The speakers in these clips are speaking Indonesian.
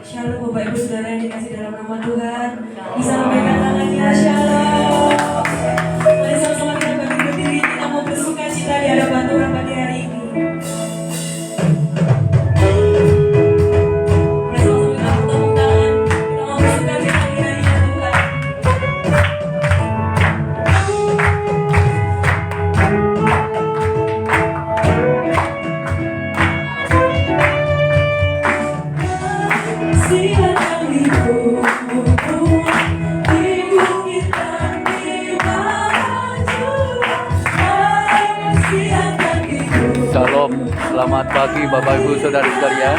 Shalom Bapak Ibu Saudara yang dikasih dalam nama Tuhan. Bisa lambaikan tangannya, shalom. Mari sama-sama kita berdiri, kita mau bersuka cita di hadapan Tuhan pagi hari ini. Mari sama-sama kita bertepuk tangan, kita mau bersuka cita di hadirat Tuhan. Silakan ibu di bukit dan di baju. Silakan ibu. Shalom, selamat pagi Bapak Ibu Saudara sekalian,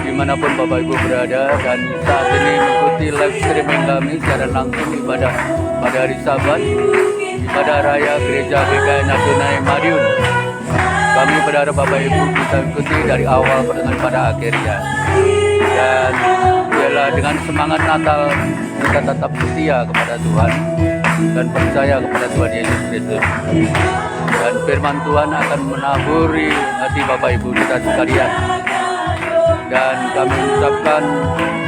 dimanapun Bapak Ibu berada, dan saat ini mengikuti live streaming kami secara langsung ibadah pada hari Sabat, ibadah raya Gereja GKN Adonai Madiun. Kami berharap Bapak Ibu bisa ikuti dari awal dengan pada akhirnya. Dan ialah dengan semangat Natal kita tetap setia kepada Tuhan dan percaya kepada Tuhan Yesus Kristus. Dan firman Tuhan akan menaburi hati Bapak Ibu kita sekalian. Dan kami ucapkan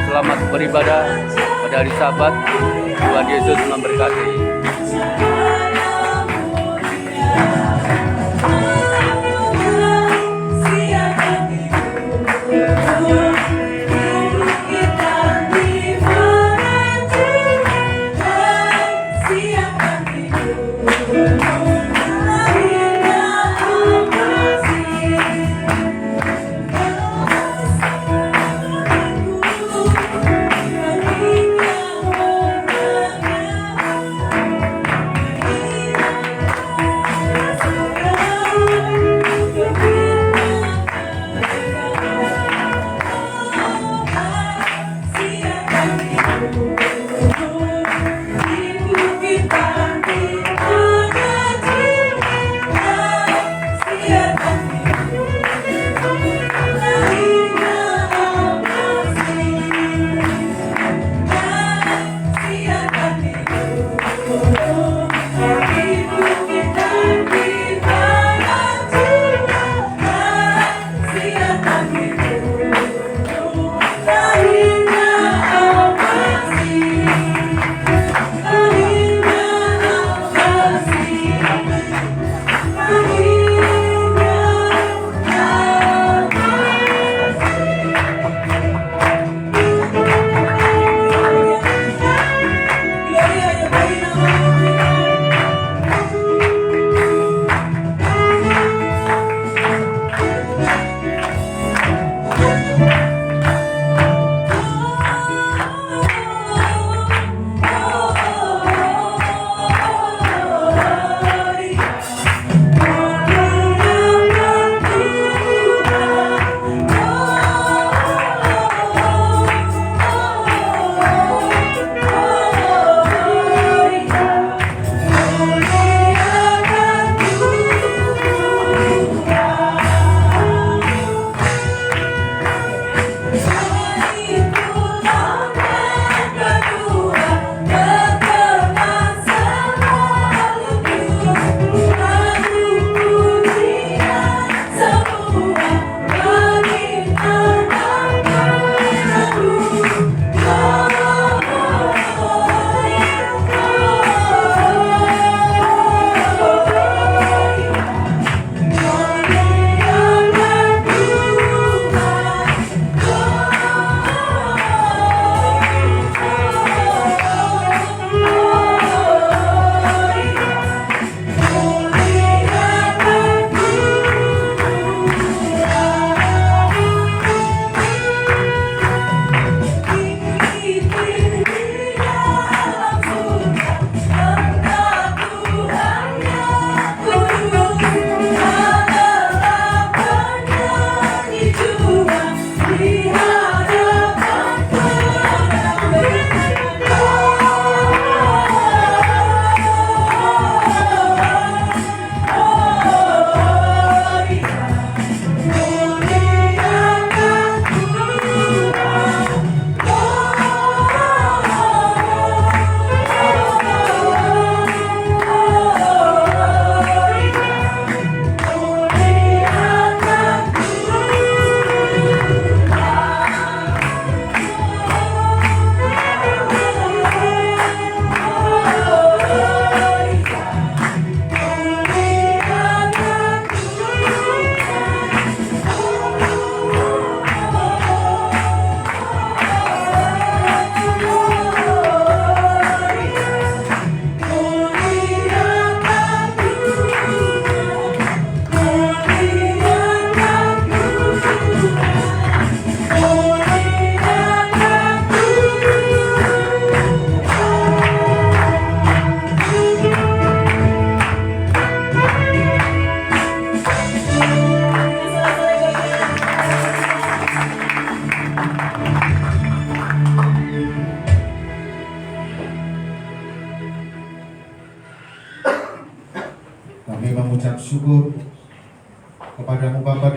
selamat beribadah pada hari Sabat. Tuhan Yesus memberkati.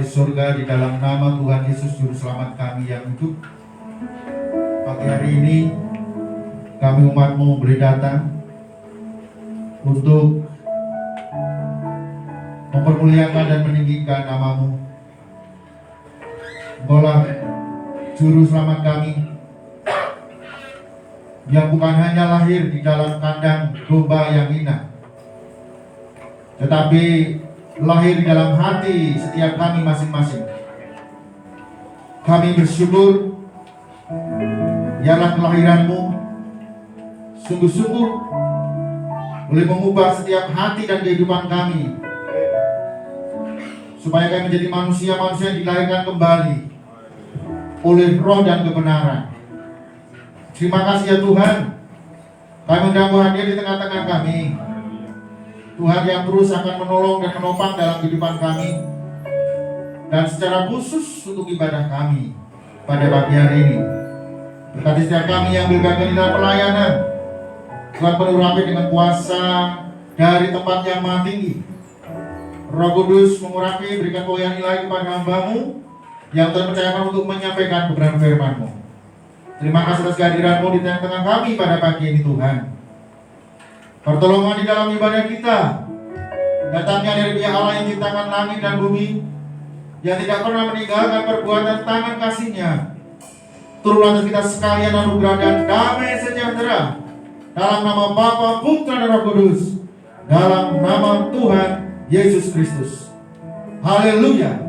surga, di dalam nama Tuhan Yesus Juru Selamat kami yang hidup. Pagi hari ini kami umat-Mu boleh datang untuk mempermuliakan dan meninggikan nama-Mu. Engkaulah Juru Selamat kami yang bukan hanya lahir di dalam kandang domba yang hina, tetapi lahir di dalam hati setiap kami masing-masing. Kami bersyukur, biarlah kelahiran-Mu sungguh-sungguh boleh mengubah setiap hati dan kehidupan kami, supaya kami menjadi manusia-manusia yang dilahirkan kembali oleh roh dan kebenaran. Terima kasih ya Tuhan, kami undang hadir di tengah-tengah kami. Tuhan yang terus akan menolong dan menopang dalam kehidupan kami, dan secara khusus untuk ibadah kami pada pagi hari ini. Berkati setiap kami yang berbagian dalam pelayanan. Tuhan penuhi dengan kuasa dari tempat yang maha tinggi. Roh Kudus mengurapi, berikan kemuliaan ilahi kepada hamba-Mu yang terpercayakan untuk menyampaikan kebenaran firman-Mu. Terima kasih atas kehadiran-Mu di tengah-tengah kami pada pagi ini Tuhan. Pertolongan di dalam ibadah kita datangnya dari pihak Allah yang menciptakan langit dan bumi, yang tidak pernah meninggalkan perbuatan tangan kasih-Nya. Turunlah atas kita sekalian anugerah dan damai sejahtera, dalam nama Bapa, Putra dan Roh Kudus, dalam nama Tuhan Yesus Kristus. Haleluya.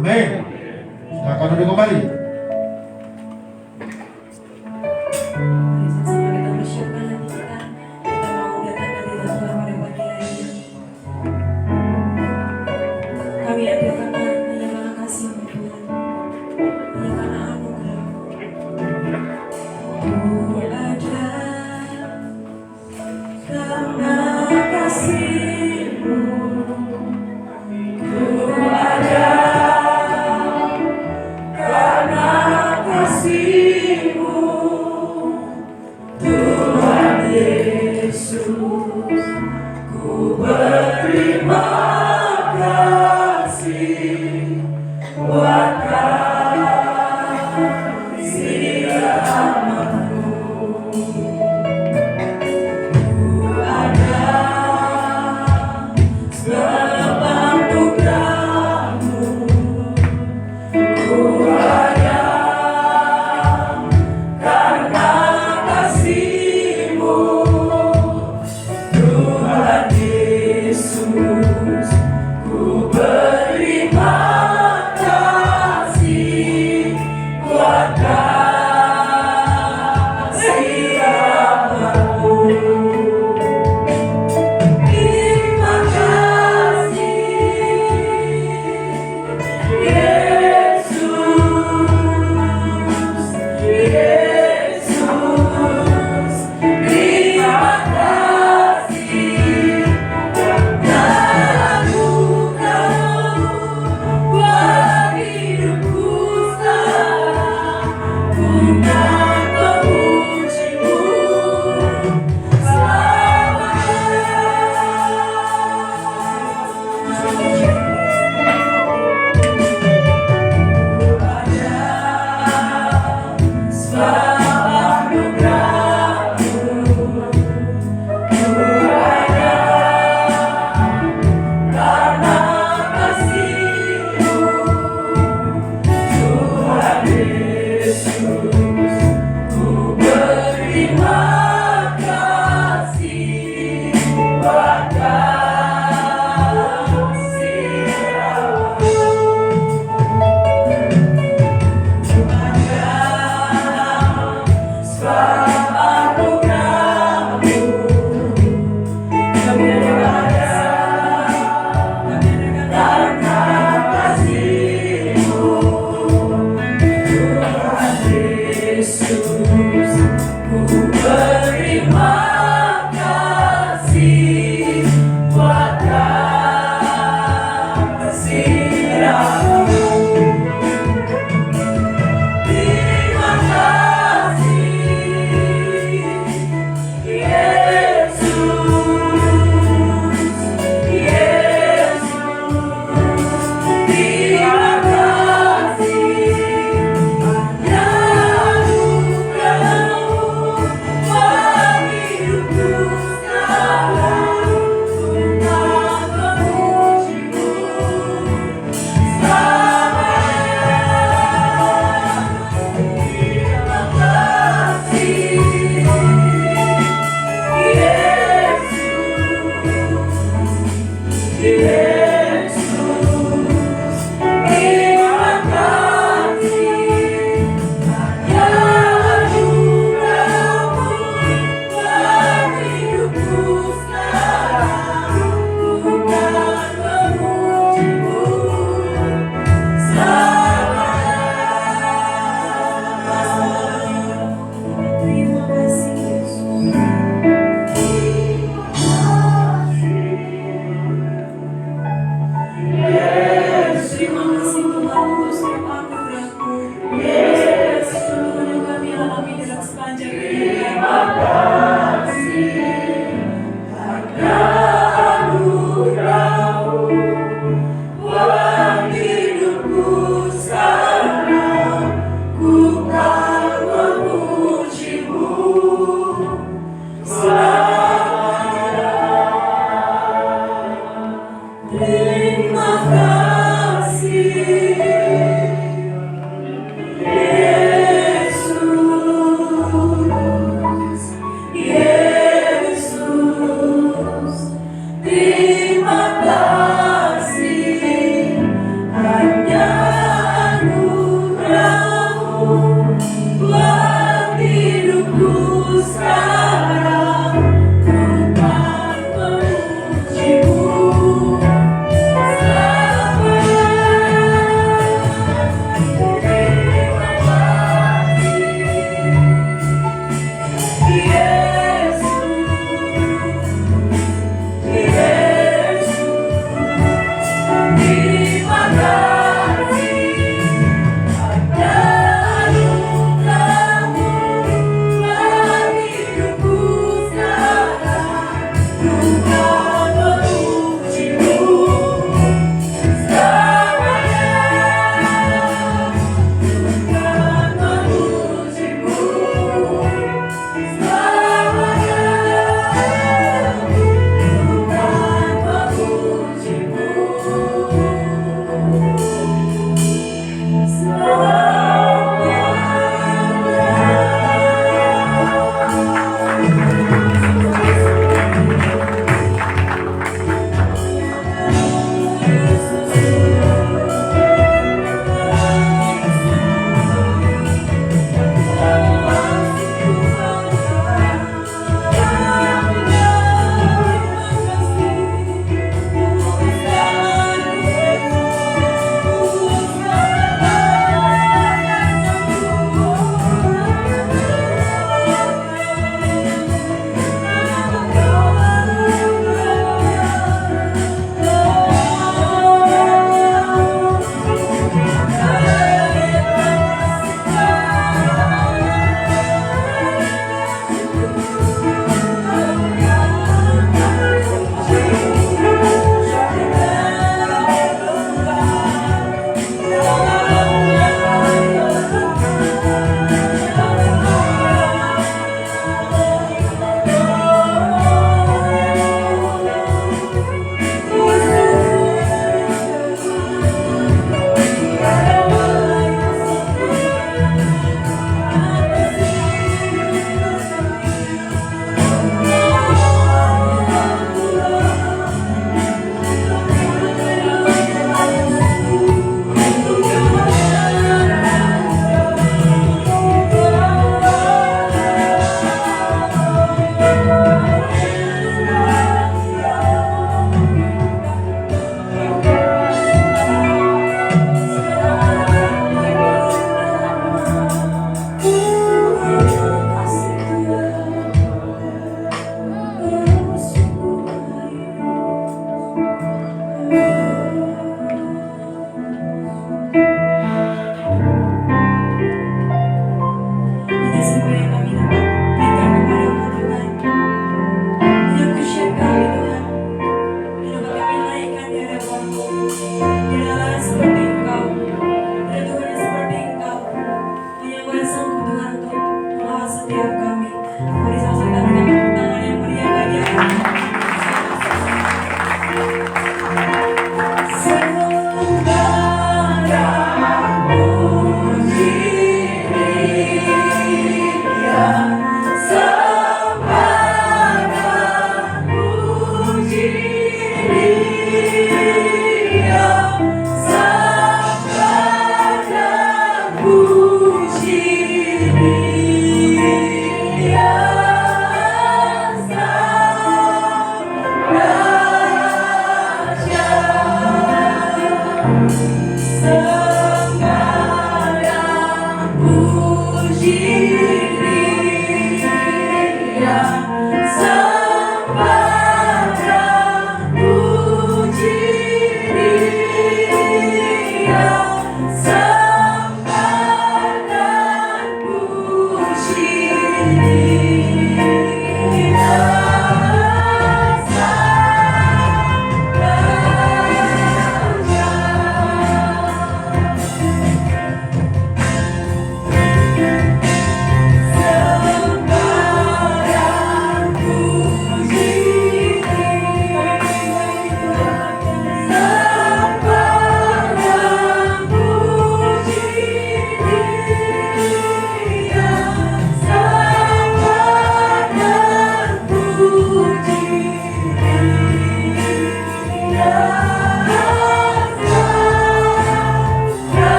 Amin. Silakan duduk kembali. Sama kita bersyukur hati kita mau datang ke hadirat Tuhan pada pagi hari ini. Kami ada karena kasih-Mu Tuhan, hanya karena anugerah. Ku ada karena kasih-Mu, ku ada karena kasih-Mu, Tuhan Yesus, ku berterima kasih buat kasih amat-Mu. Ku ada sebab anugerah-Mu, ku ada karena kasih-Mu, Tuhan Yesus, ku berterima kasih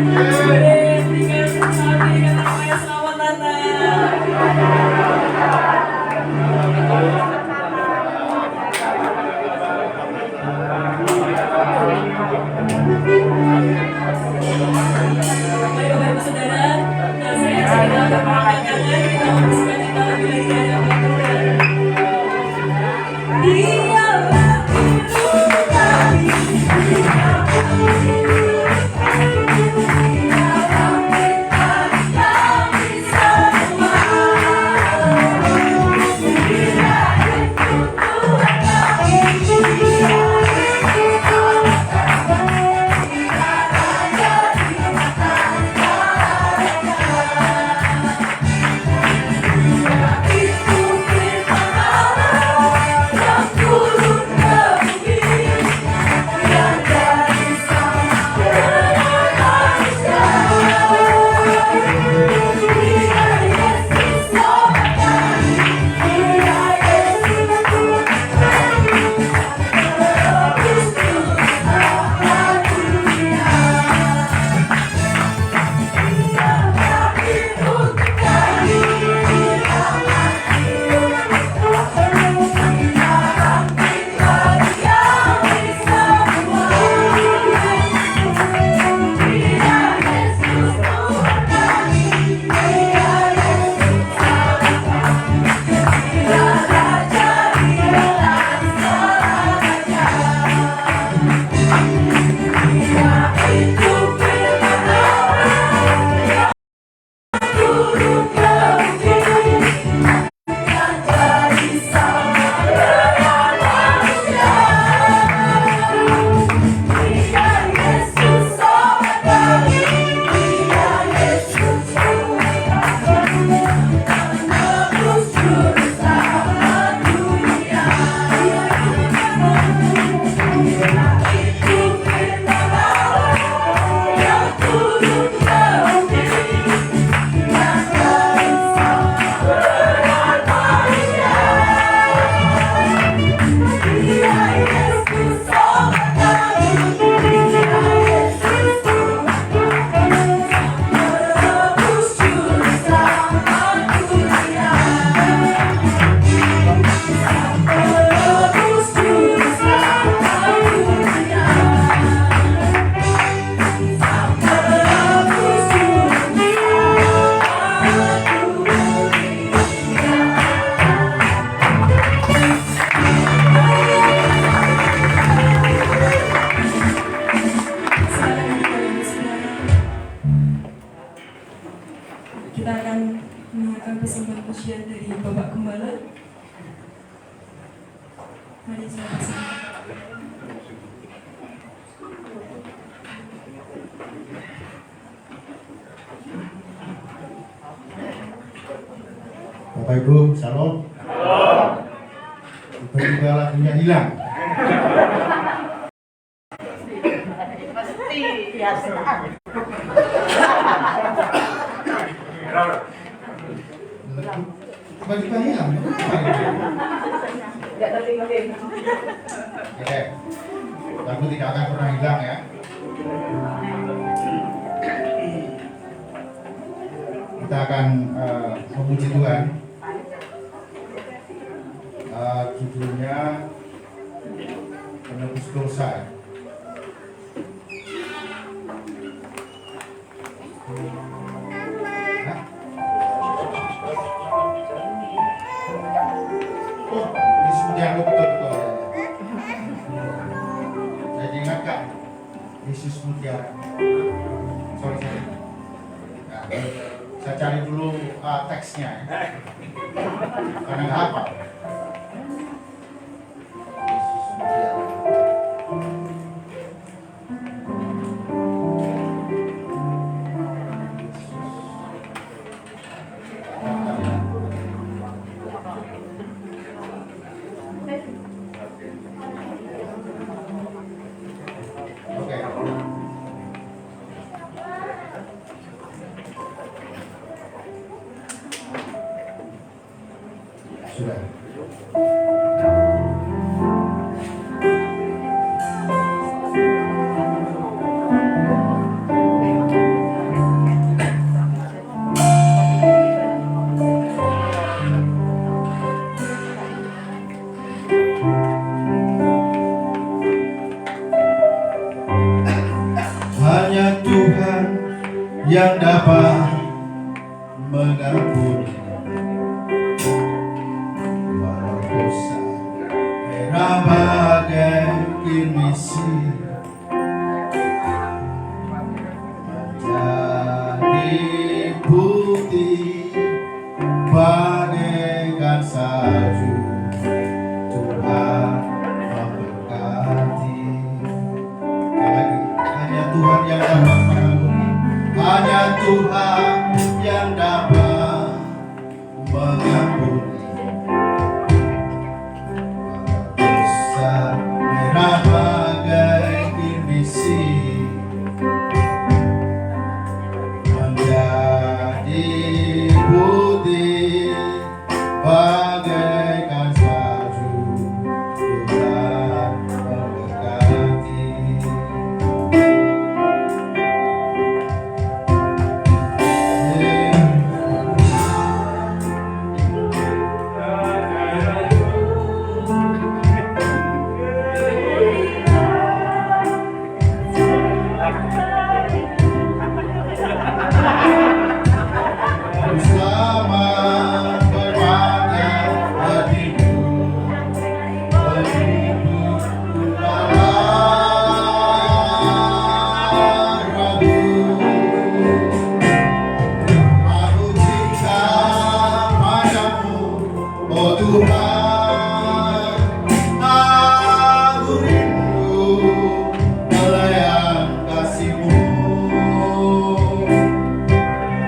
Berikan namanya selamat datang. Baik Bapak Ibu Saudara, dan saya ajak kita untuk mengangkat tangan, kita mempersembahkan kita lebih lagi di hadapan Tuhan. Dialah hidup kami, kita akan mendengarkan persembahan pujian dari Bapak Gembala. Mari kita bersama. Bapak Ibu, shalom. Tiba-tiba lagunya hilang. Tiba-tiba hilang. Oke, lagu tidak akan pernah hilang ya. Kita akan memuji Tuhan. Judulnya Penebus Dosa. Oh, Yesus Mutiara betul-betul ya. Jadi ingat Kak, Yesus Mutiara. Sorry. Nah, saya cari dulu teksnya ya. Karena nggak hafal. Sudah. yang dapat mengampuni walau dosa merah bagai kirmisi menjadi putih bagaikan salju. Tuhan memberkati. Sekali lagi, hanya Tuhan yang dapat mengampuni, hanya Tuhan yang dapat mengampuni walau dosa merah bagai kirmisi menjadi putih bagaikan salju. Tuhan memberkati. Selamat bermata hatiku, berlindung ragu. Aku cinta padamu, oh Tuhan. Aku rindu melayan kasih-Mu.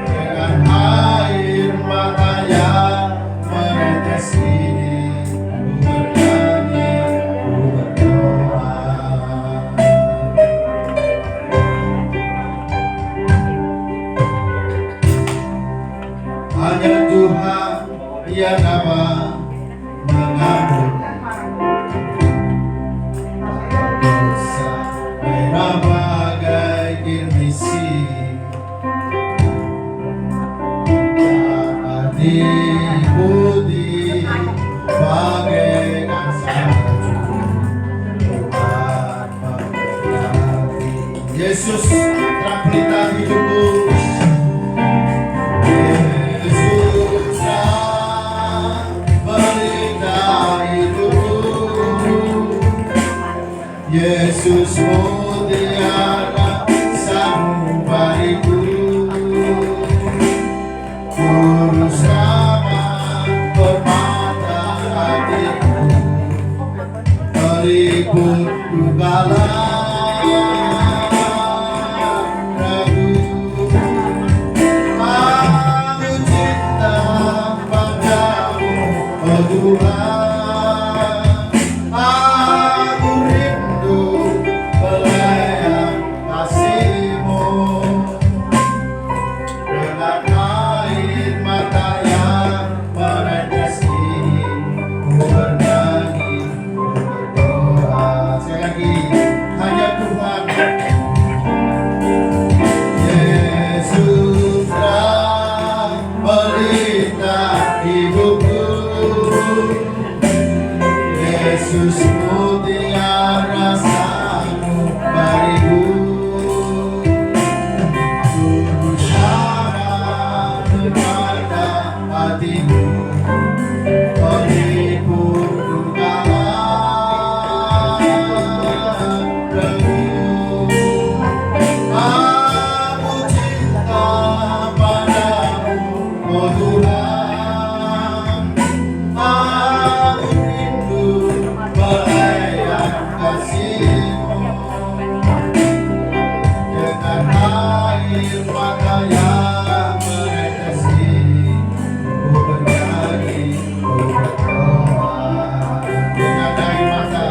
Dengan air mata yang menetes ini, ku bernyanyi, ku berdoa. Hanya Tuhan yang dapat mengampuni walau dosa merah bagai kirmisi menjadi putih bagaikan salju. Tuhan memberkati. Yesus terang pelita hidupku. Yesus terang pelita hidupku. Yesus mutiara sanubariku. Juru selamat permata hatiku, meliput gugala ragu. Aku cinta padamu, oh Tuhan. Aku rindu melayan kasih-Mu. Dengan air mata yang menetes ini, ku bernyanyi, ku berdoa. Sekali lagi, hanya Tuhan. Yesus terang pelita hidupku. Yesus mutiara sanubariku. Juru selamat bermata hatiku, meliput gugala ragu. Aku cinta padamu, oh Tuhan. Aku rindu melayan kasih-Mu. Dengan air mata yang menetes ini, ku bernyanyi, ku berdoa. Dengan air mata,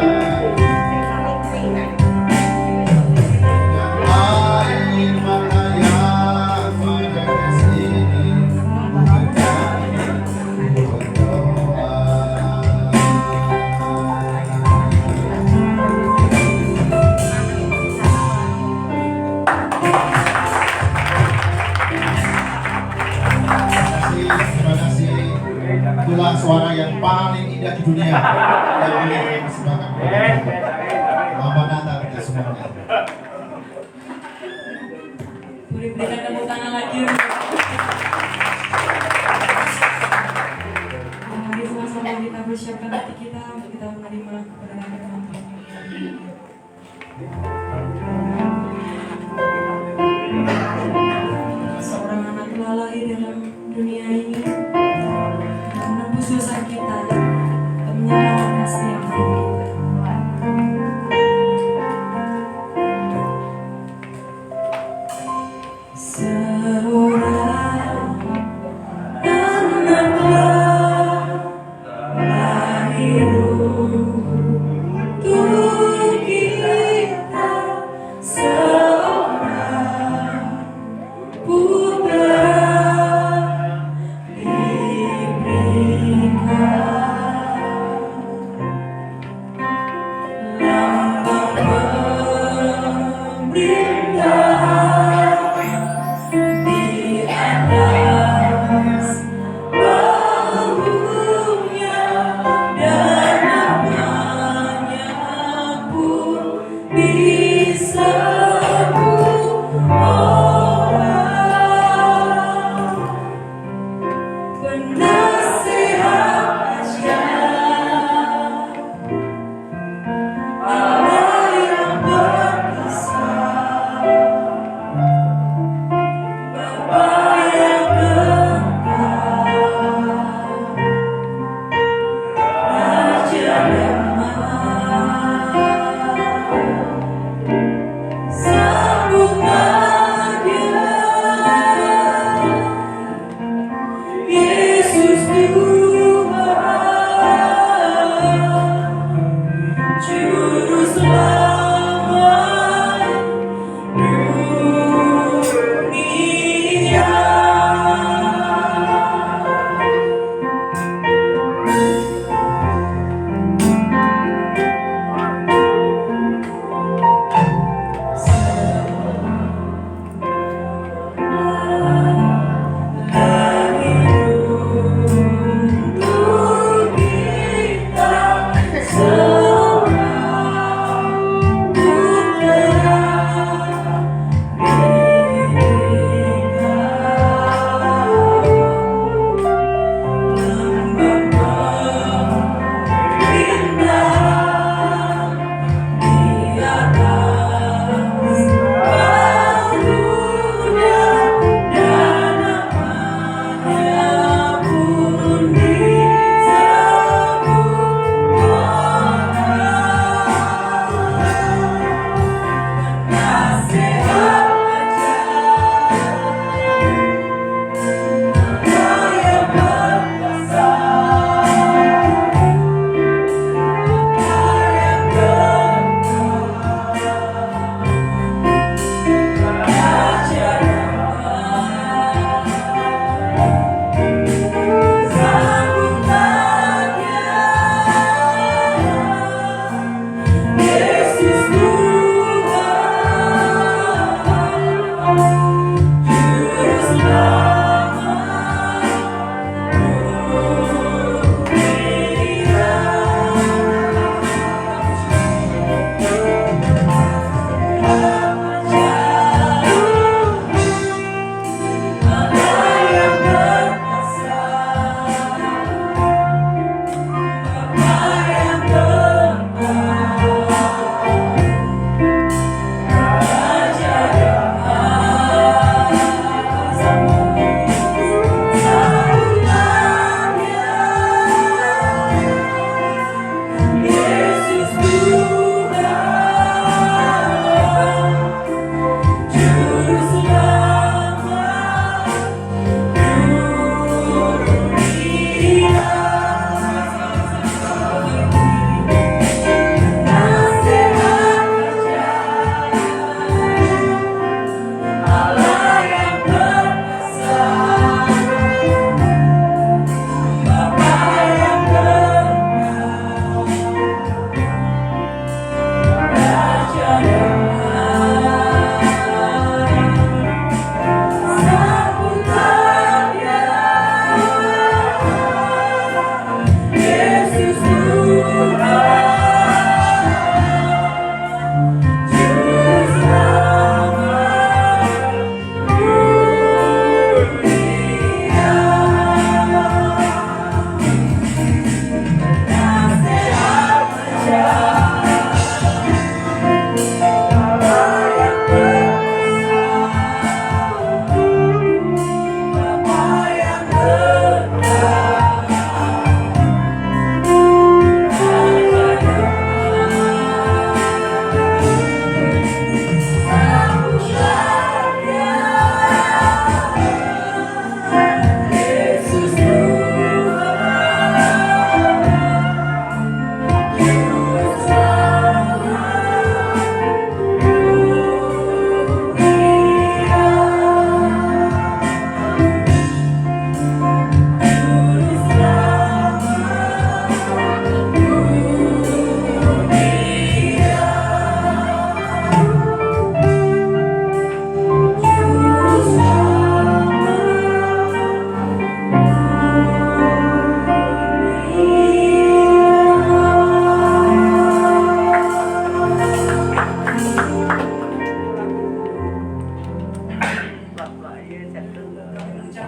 dengan air mata yang menetes ini, ku bernyanyi, ku berdoa. Terima kasih. Itulah suara yang paling indah di dunia yang boleh dipersembahkan kepada Tuhan. Selamat datang kita semuanya. Boleh berikan tepuk tangan lagi. Mari sama-sama kita persiapkan hati kita untuk kita menerima kebenaran Tuhan. Seorang anak telah lahir dalam dunia ini menebus dosa kita dan menyatakan kasih yang kita. Seorang anak telah lahir untuk kita, seorang putra diberikan, lambang pemerintahan di atas bahunya, dan namanya pun disebut orang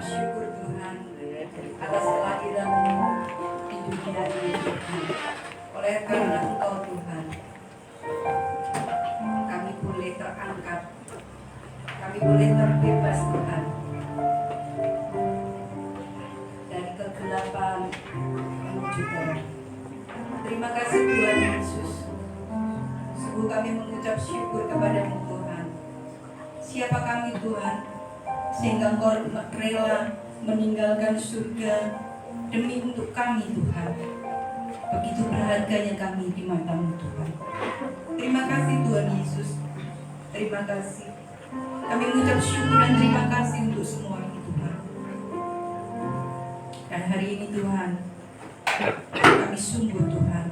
syukur Tuhan atas kelahiran-Mu di dunia ini. Oleh karena Engkau Tuhan, kami boleh terangkat, kami boleh terbebas Tuhan dari kegelapan menuju terang. Terima kasih Tuhan Yesus. Sungguh kami mengucap syukur kepada-Mu Tuhan. Siapa kami Tuhan, sehingga Engkau rela meninggalkan surga demi untuk kami Tuhan. Begitu berharganya kami di mata-Mu Tuhan. Terima kasih Tuhan Yesus. Terima kasih. Kami mengucap syukur dan terima kasih untuk semua ini Tuhan. Dan hari ini Tuhan, kami sungguh Tuhan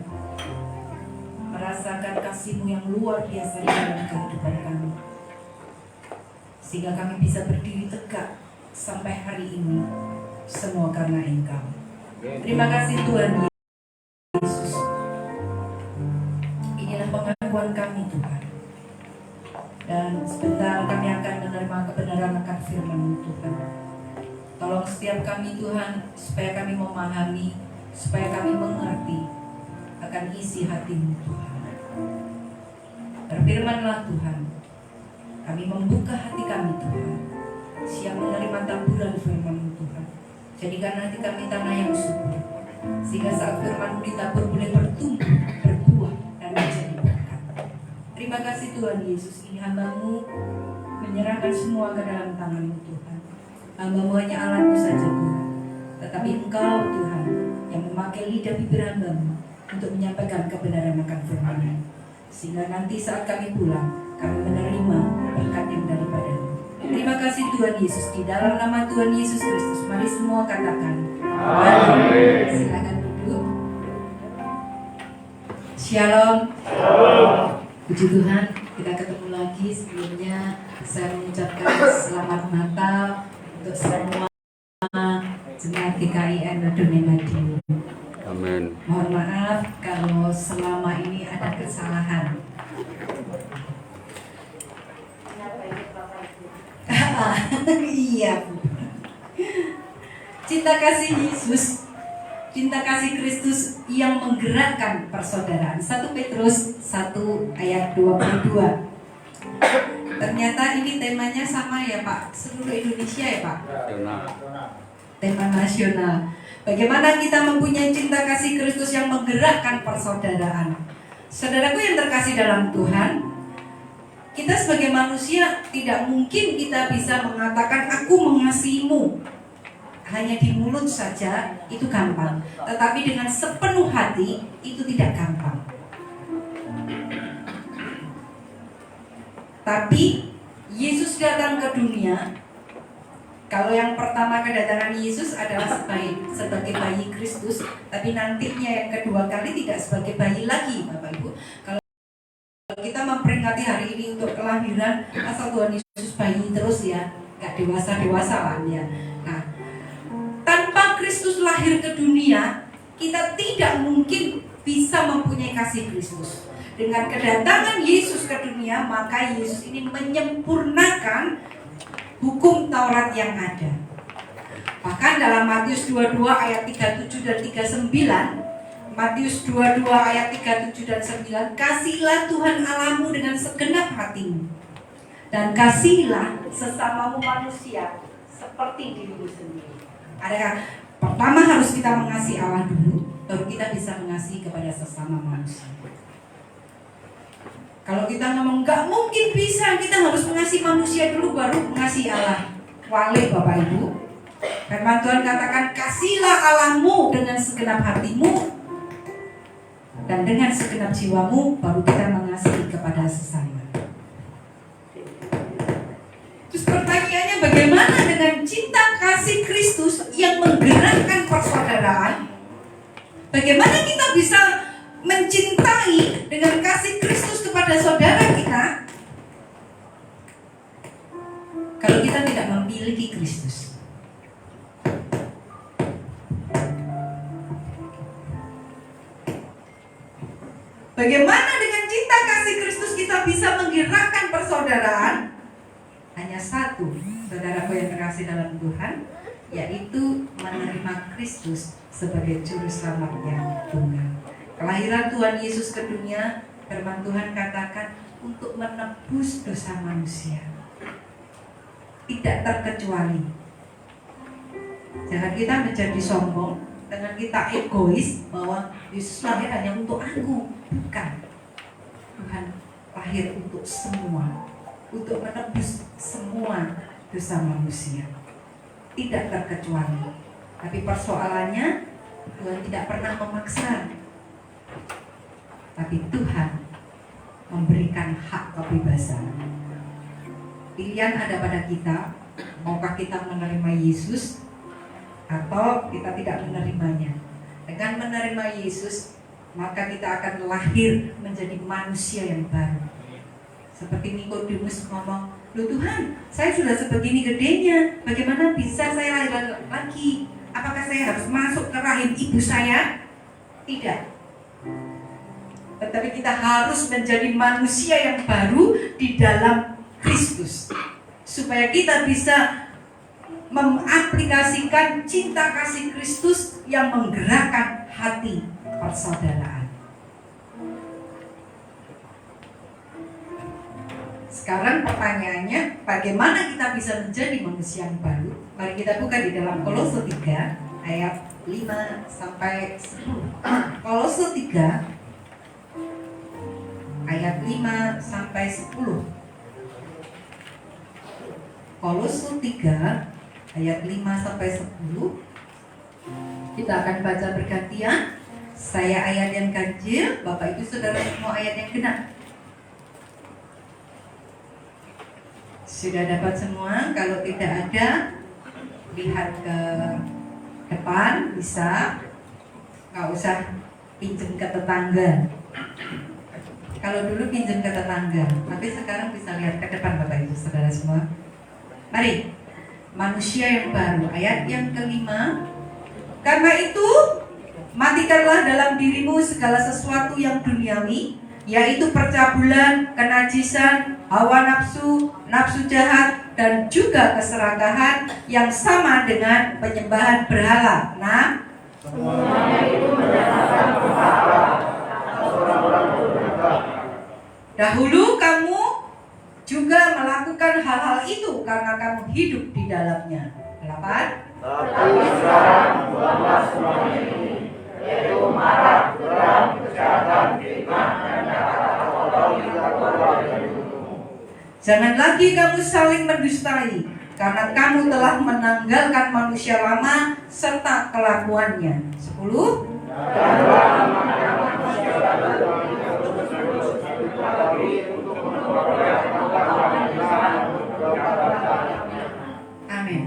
merasakan kasih-Mu yang luar biasa di dalam kehidupan kami, sehingga kami bisa berdiri tegak sampai hari ini, semua karena Engkau. Terima kasih Tuhan Yesus. Inilah pengakuan kami Tuhan. Dan sebentar kami akan menerima kebenaran akan firman-Mu Tuhan. Tolong setiap kami Tuhan, supaya kami memahami, supaya kami mengerti akan isi hati-Mu Tuhan. Berfirmanlah Tuhan. Kami membuka hati kami Tuhan, siap menerima taburan firman-Mu Tuhan. Jadikan hati kami tanah yang subur, sehingga saat firman-Mu ditabur boleh bertumbuh, berbuah, dan menjadi berkat. Terima kasih Tuhan Yesus. Ini hamba-Mu menyerahkan semua ke dalam tangan-Mu Tuhan. Hamba-Mu hanya alatmu saja Tuhan, tetapi Engkau Tuhan yang memakai lidah bibir hamba-Mu untuk menyampaikan kebenaran akan firman-Mu, sehingga nanti saat kami pulang, kami menerima berkat yang daripada-Mu. Terima kasih Tuhan Yesus. Di dalam nama Tuhan Yesus Kristus, mari semua katakan amin. Silakan duduk. Shalom. Puji Tuhan, kita ketemu lagi. Sebelumnya saya mengucapkan selamat Natal untuk semua jemaat GKIN Radone Madiun. Amin. Mohon maaf kalau selama ini ada kesalahan. Iya Bu. Cinta kasih Yesus, cinta kasih Kristus yang menggerakkan persaudaraan. 1 Petrus 1 ayat 22. Ternyata ini temanya sama ya Pak, seluruh Indonesia ya Pak. Tema nasional. Bagaimana kita mempunyai cinta kasih Kristus yang menggerakkan persaudaraan. Saudaraku yang terkasih dalam Tuhan, kita sebagai manusia tidak mungkin kita bisa mengatakan aku mengasihimu hanya di mulut saja, itu gampang. Tetapi dengan sepenuh hati itu tidak gampang. Tapi Yesus datang ke dunia. Kalau yang pertama kedatangan Yesus adalah sebagai bayi Kristus, tapi nantinya yang kedua kali tidak sebagai bayi lagi, Bapak Ibu. Kalau kita memperingati hari ini untuk kelahiran, asal Tuhan Yesus bayi terus ya, gak dewasa-dewasa lah ya. Nah, tanpa Kristus lahir ke dunia, kita tidak mungkin bisa mempunyai kasih Kristus. Dengan kedatangan Yesus ke dunia, maka Yesus ini menyempurnakan hukum Taurat yang ada. Bahkan dalam Matius 22 ayat 37 dan 39, Matius 22 ayat 37 dan 9, kasihlah Tuhan Allahmu dengan segenap hatimu, dan kasihilah sesamamu manusia seperti dirimu sendiri. Adakah pertama harus kita mengasihi Allah dulu, baru kita bisa mengasihi kepada sesama manusia. Kalau kita ngomong gak mungkin bisa, kita harus mengasihi manusia dulu baru mengasihi Allah. Wale Bapak Ibu, firman Tuhan katakan kasihilah Allahmu dengan segenap hatimu dan dengan segenap jiwamu, baru kita mengasihi kepada sesama. Terus pertanyaannya, bagaimana dengan cinta kasih Kristus yang menggerakkan persaudaraan? Bagaimana kita bisa mencintai dengan kasih Kristus kepada saudara kita kalau kita tidak memiliki Kristus? Bagaimana dengan cinta kasih Kristus kita bisa menggerakkan persaudaraan? Hanya satu, saudaraku yang terkasih dalam Tuhan, yaitu menerima Kristus sebagai juru selamat yang tunggal. Kelahiran Tuhan Yesus ke dunia, firman Tuhan katakan untuk menebus dosa manusia. Tidak terkecuali. Jangan kita menjadi sombong, dengan kita egois bahwa Yesus lahir hanya untuk aku. Bukan. Tuhan lahir untuk semua, untuk menebus semua dosa manusia. Tidak terkecuali. Tapi persoalannya, Tuhan tidak pernah memaksa. Tapi Tuhan memberikan hak kebebasan. Pilihan ada pada kita, maukah kita menerima Yesus atau kita tidak menerimanya. Dengan menerima Yesus, maka kita akan lahir menjadi manusia yang baru. Seperti Nikodemus ngomong, "Loh Tuhan, saya sudah sebegini gedenya, bagaimana bisa saya lahir lagi? Apakah saya harus masuk ke rahim ibu saya?" Tidak. Tetapi kita harus menjadi manusia yang baru di dalam Kristus, supaya kita bisa mengaplikasikan cinta kasih Kristus yang menggerakkan hati persaudaraan. Sekarang pertanyaannya, bagaimana kita bisa menjadi manusia yang baru? Mari kita buka di dalam Kolose 3 ayat 5 sampai 10. Kolose 3 ayat 5 sampai 10. Kolose 3 ayat 5 sampai 10. Kita akan baca bergantian. Saya ayat yang ganjil, Bapak Ibu Saudara semua ayat yang genap. Sudah dapat semua? Kalau tidak ada, lihat ke depan, bisa. Nggak usah pinjam ke tetangga. Kalau dulu pinjam ke tetangga, tapi sekarang bisa lihat ke depan Bapak Ibu Saudara semua. Mari, manusia yang baru, ayat yang kelima. Karena itu, matikanlah dalam dirimu segala sesuatu yang duniawi, yaitu percabulan, kenajisan, hawa nafsu, nafsu jahat, dan juga keserakahan yang sama dengan penyembahan berhala. Nah, semuanya itu mendatangkan berhala. Dahulu kamu juga melakukan hal-hal itu karena kamu hidup di dalamnya. 8. Tapi sekarang buanglah semuanya ini, yaitu marah, geram, kejahatan, fitnah, dan kata-kata kotor yang keluar dari mulutmu. Jangan lagi kamu saling mendustai, karena kamu telah menanggalkan manusia lama serta kelakuannya. 10. Janganlah memakan manusia baru yang terus-menerus tapi untuk memperoleh pengalaman. Amin.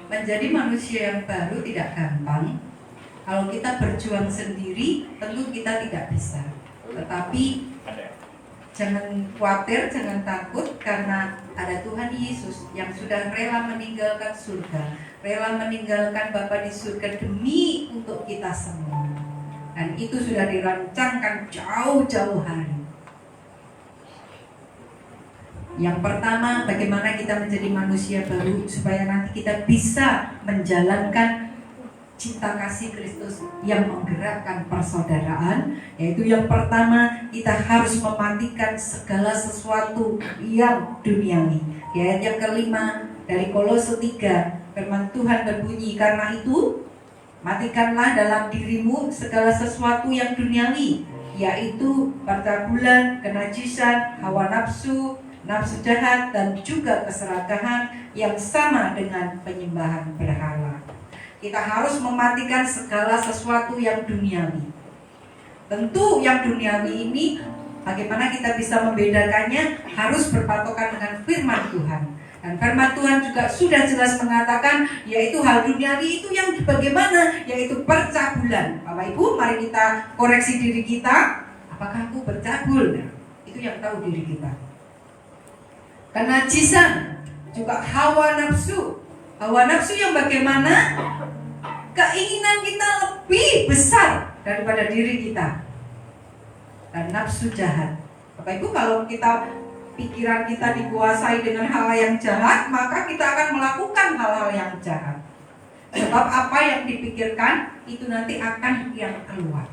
Menjadi manusia yang baru tidak gampang. Kalau kita berjuang sendiri, tentu kita tidak bisa. Tetapi jangan khawatir, jangan takut, karena ada Tuhan Yesus yang sudah rela meninggalkan surga, rela meninggalkan Bapa di surga demi untuk kita semua. Dan itu sudah dirancangkan jauh-jauh hari. Yang pertama, bagaimana kita menjadi manusia baru supaya nanti kita bisa menjalankan cinta kasih Kristus yang menggerakkan persaudaraan. Yaitu yang pertama, kita harus mematikan segala sesuatu yang duniawi. Ayat yang kelima dari Kolose 3, firman Tuhan berbunyi, karena itu matikanlah dalam dirimu segala sesuatu yang duniawi, yaitu percabulan, kenajisan, hawa nafsu, nafsu jahat, dan juga keserakahan yang sama dengan penyembahan berhala. Kita harus mematikan segala sesuatu yang duniawi. Tentu yang duniawi ini, bagaimana kita bisa membedakannya, harus berpatokan dengan firman Tuhan. Dan firman Tuhan juga sudah jelas mengatakan, yaitu hal duniawi itu yang bagaimana, yaitu percabulan. Bapak Ibu, mari kita koreksi diri kita. Apakah aku bercabul? Nah, itu yang tahu diri kita. Kenajisan, juga hawa nafsu. Hawa nafsu yang bagaimana? Keinginan kita lebih besar daripada diri kita. Dan nafsu jahat. Bapak Ibu, kalau pikiran kita dikuasai dengan hal yang jahat, maka kita akan melakukan hal-hal yang yang jahat. Sebab apa yang dipikirkan itu nanti akan yang keluar.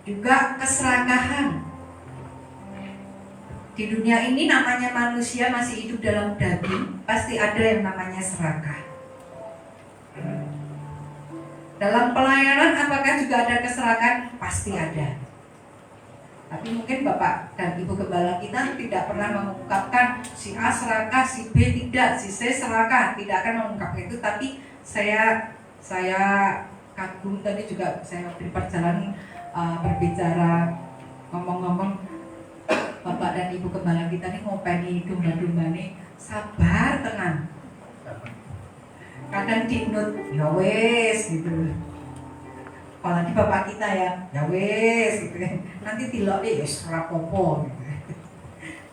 Juga keserakahan. Di dunia ini namanya manusia masih hidup dalam daging, pasti ada yang namanya serakah. Dalam pelayanan apakah juga ada keserakahan? Pasti ada. Tapi mungkin Bapak dan Ibu Gembala kita tidak pernah mengungkapkan si A serakah, si B tidak, si C serakah, tidak akan mengungkapkan itu. Tapi saya kagum tadi juga saya di perjalanan berbicara ngomong-ngomong Bapak dan Ibu Gembala kita nih ngopeni domba-domba nih sabar tenang. Kadang dinut ya wes gitu. Apalagi bapak kita ya wes gitu kan. Nanti tilok deh ya rapopo gitu.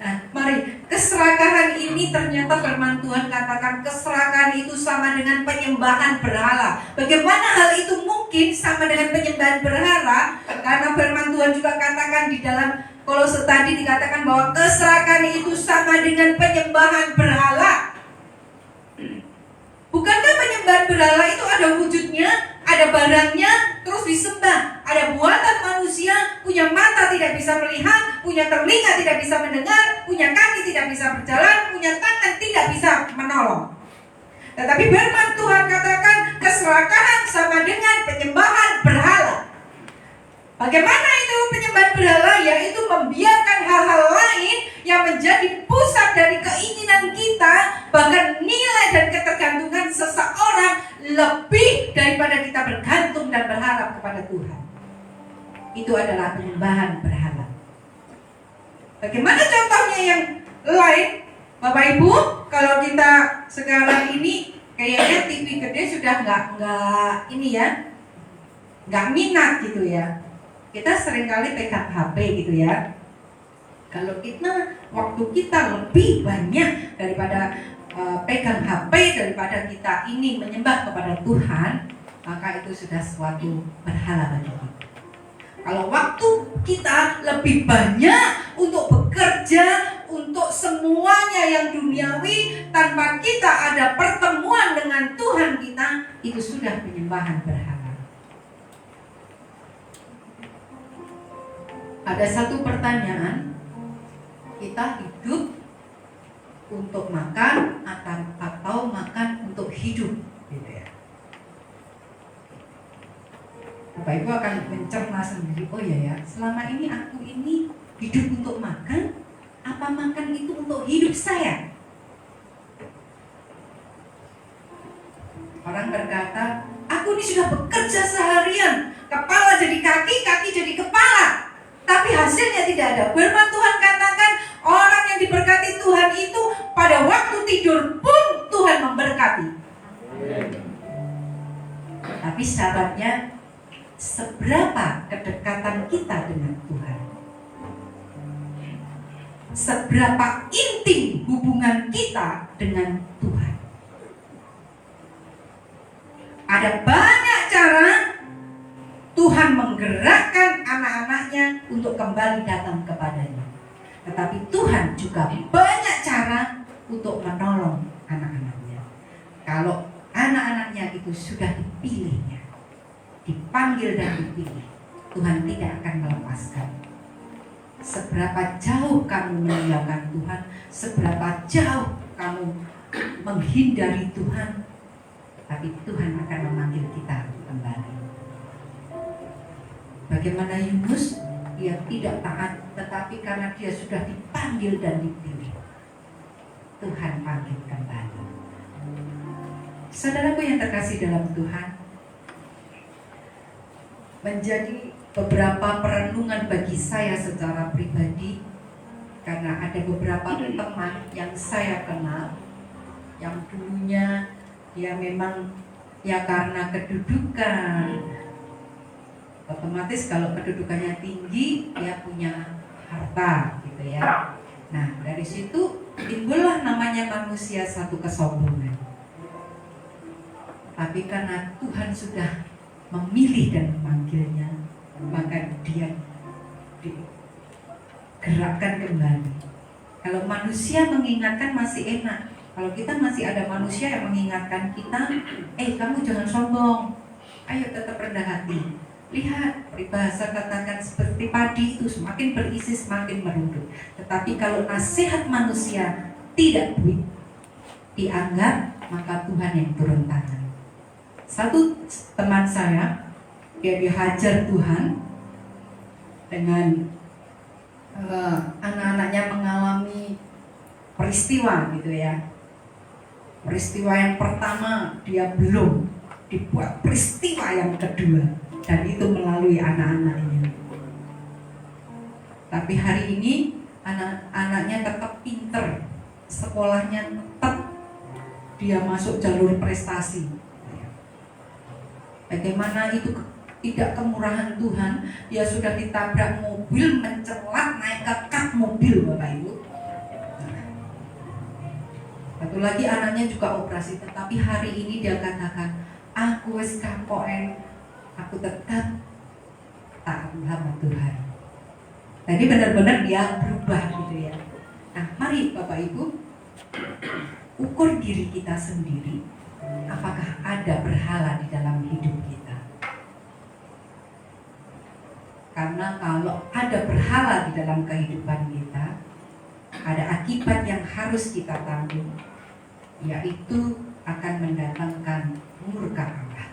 Nah, mari keserakahan ini ternyata firman Tuhan katakan keserakahan itu sama dengan penyembahan berhala. Bagaimana hal itu mungkin sama dengan penyembahan berhala? Karena firman Tuhan juga katakan di dalam Kolose tadi dikatakan bahwa keserakahan itu sama dengan penyembahan berhala. Bukankah penyembahan berhala itu ada wujudnya, ada barangnya, terus disembah? Ada buatan manusia, punya mata tidak bisa melihat, punya telinga tidak bisa mendengar, punya kaki tidak bisa berjalan, punya tangan tidak bisa menolong. Tetapi firman Tuhan katakan keserakahan sama dengan penyembahan berhala. Bagaimana itu penyembahan berhala? Yaitu membiarkan hal-hal lain yang menjadi pusat dari keinginan kita, bahkan nilai dan ketergantungan seseorang lebih daripada kita bergantung dan berharap kepada Tuhan. Itu adalah penyembahan berhala. Bagaimana contohnya yang lain? Bapak Ibu, kalau kita sekarang ini kayaknya TV gede sudah nggak ini ya, nggak minat gitu ya. Kita seringkali pegang HP gitu ya. Kalau waktu kita lebih banyak daripada pegang HP daripada kita ini menyembah kepada Tuhan, maka itu sudah suatu berhala bagi kita. Kalau waktu kita lebih banyak untuk bekerja, untuk semuanya yang duniawi, tanpa kita ada pertemuan dengan Tuhan kita, itu sudah penyembahan berhala. Ada satu pertanyaan, kita hidup untuk makan atau makan untuk hidup, gitu ya. Bapak Ibu akan mencerna sendiri, oh ya, selama ini aku ini hidup untuk makan, apa makan itu untuk hidup saya? Orang berkata, aku ini sudah bekerja seharian, kepala jadi kaki, kaki jadi kepala. Tapi hasilnya tidak ada. Firman Tuhan katakan orang yang diberkati Tuhan itu pada waktu tidur pun Tuhan memberkati. Tapi syaratnya seberapa kedekatan kita dengan Tuhan, seberapa intim hubungan kita dengan Tuhan. Ada banyak cara Tuhan menggerakkan anak-anaknya untuk kembali datang kepadanya. Tetapi Tuhan juga banyak cara untuk menolong anak-anaknya. Kalau anak-anaknya itu sudah dipilihnya, dipanggil dan dipilih, Tuhan tidak akan melepaskan. Seberapa jauh kamu meninggalkan Tuhan, seberapa jauh kamu menghindari Tuhan, tapi Tuhan akan memanggil kita kembali. Bagaimana Yunus? Dia tidak taat, tetapi karena dia sudah dipanggil dan dipilih, Tuhan panggil kembali. Saudaraku yang terkasih dalam Tuhan, menjadi beberapa perenungan bagi saya secara pribadi, karena ada beberapa teman yang saya kenal, yang dulunya dia memang ya karena kedudukan, otomatis kalau kedudukannya tinggi dia punya harta gitu ya. Nah dari situ timbullah namanya manusia satu kesombongan. Tapi karena Tuhan sudah memilih dan memanggilnya, maka dia digerakkan kembali. Kalau manusia mengingatkan masih enak, Kalau kita masih ada manusia yang mengingatkan kita, kamu jangan sombong, ayo tetap rendah hati. Lihat, peribahasa katakan seperti padi itu semakin berisi semakin merunduk. Tetapi kalau nasihat manusia tidak dianggap, maka Tuhan yang turun tangan. Satu teman saya, dia dihajar Tuhan dengan anak-anaknya mengalami peristiwa gitu ya. Peristiwa yang pertama dia belum dibuat peristiwa yang kedua, dan itu melalui anak-anaknya. Tapi hari ini anak-anaknya tetap pinter, sekolahnya tetap dia masuk jalur prestasi. Bagaimana itu tidak kemurahan Tuhan, dia sudah ditabrak mobil, mencelat naik ke kap mobil, Bapak Ibu. Satu lagi anaknya juga operasi, tetapi hari ini dia katakan, aku wis kapoen, aku tetap taat sama Tuhan. Jadi benar-benar dia berubah gitu ya. Nah, mari Bapak Ibu ukur diri kita sendiri, apakah ada berhala di dalam hidup kita. Karena kalau ada berhala di dalam kehidupan kita, ada akibat yang harus kita tanggung, yaitu akan mendatangkan murka Allah.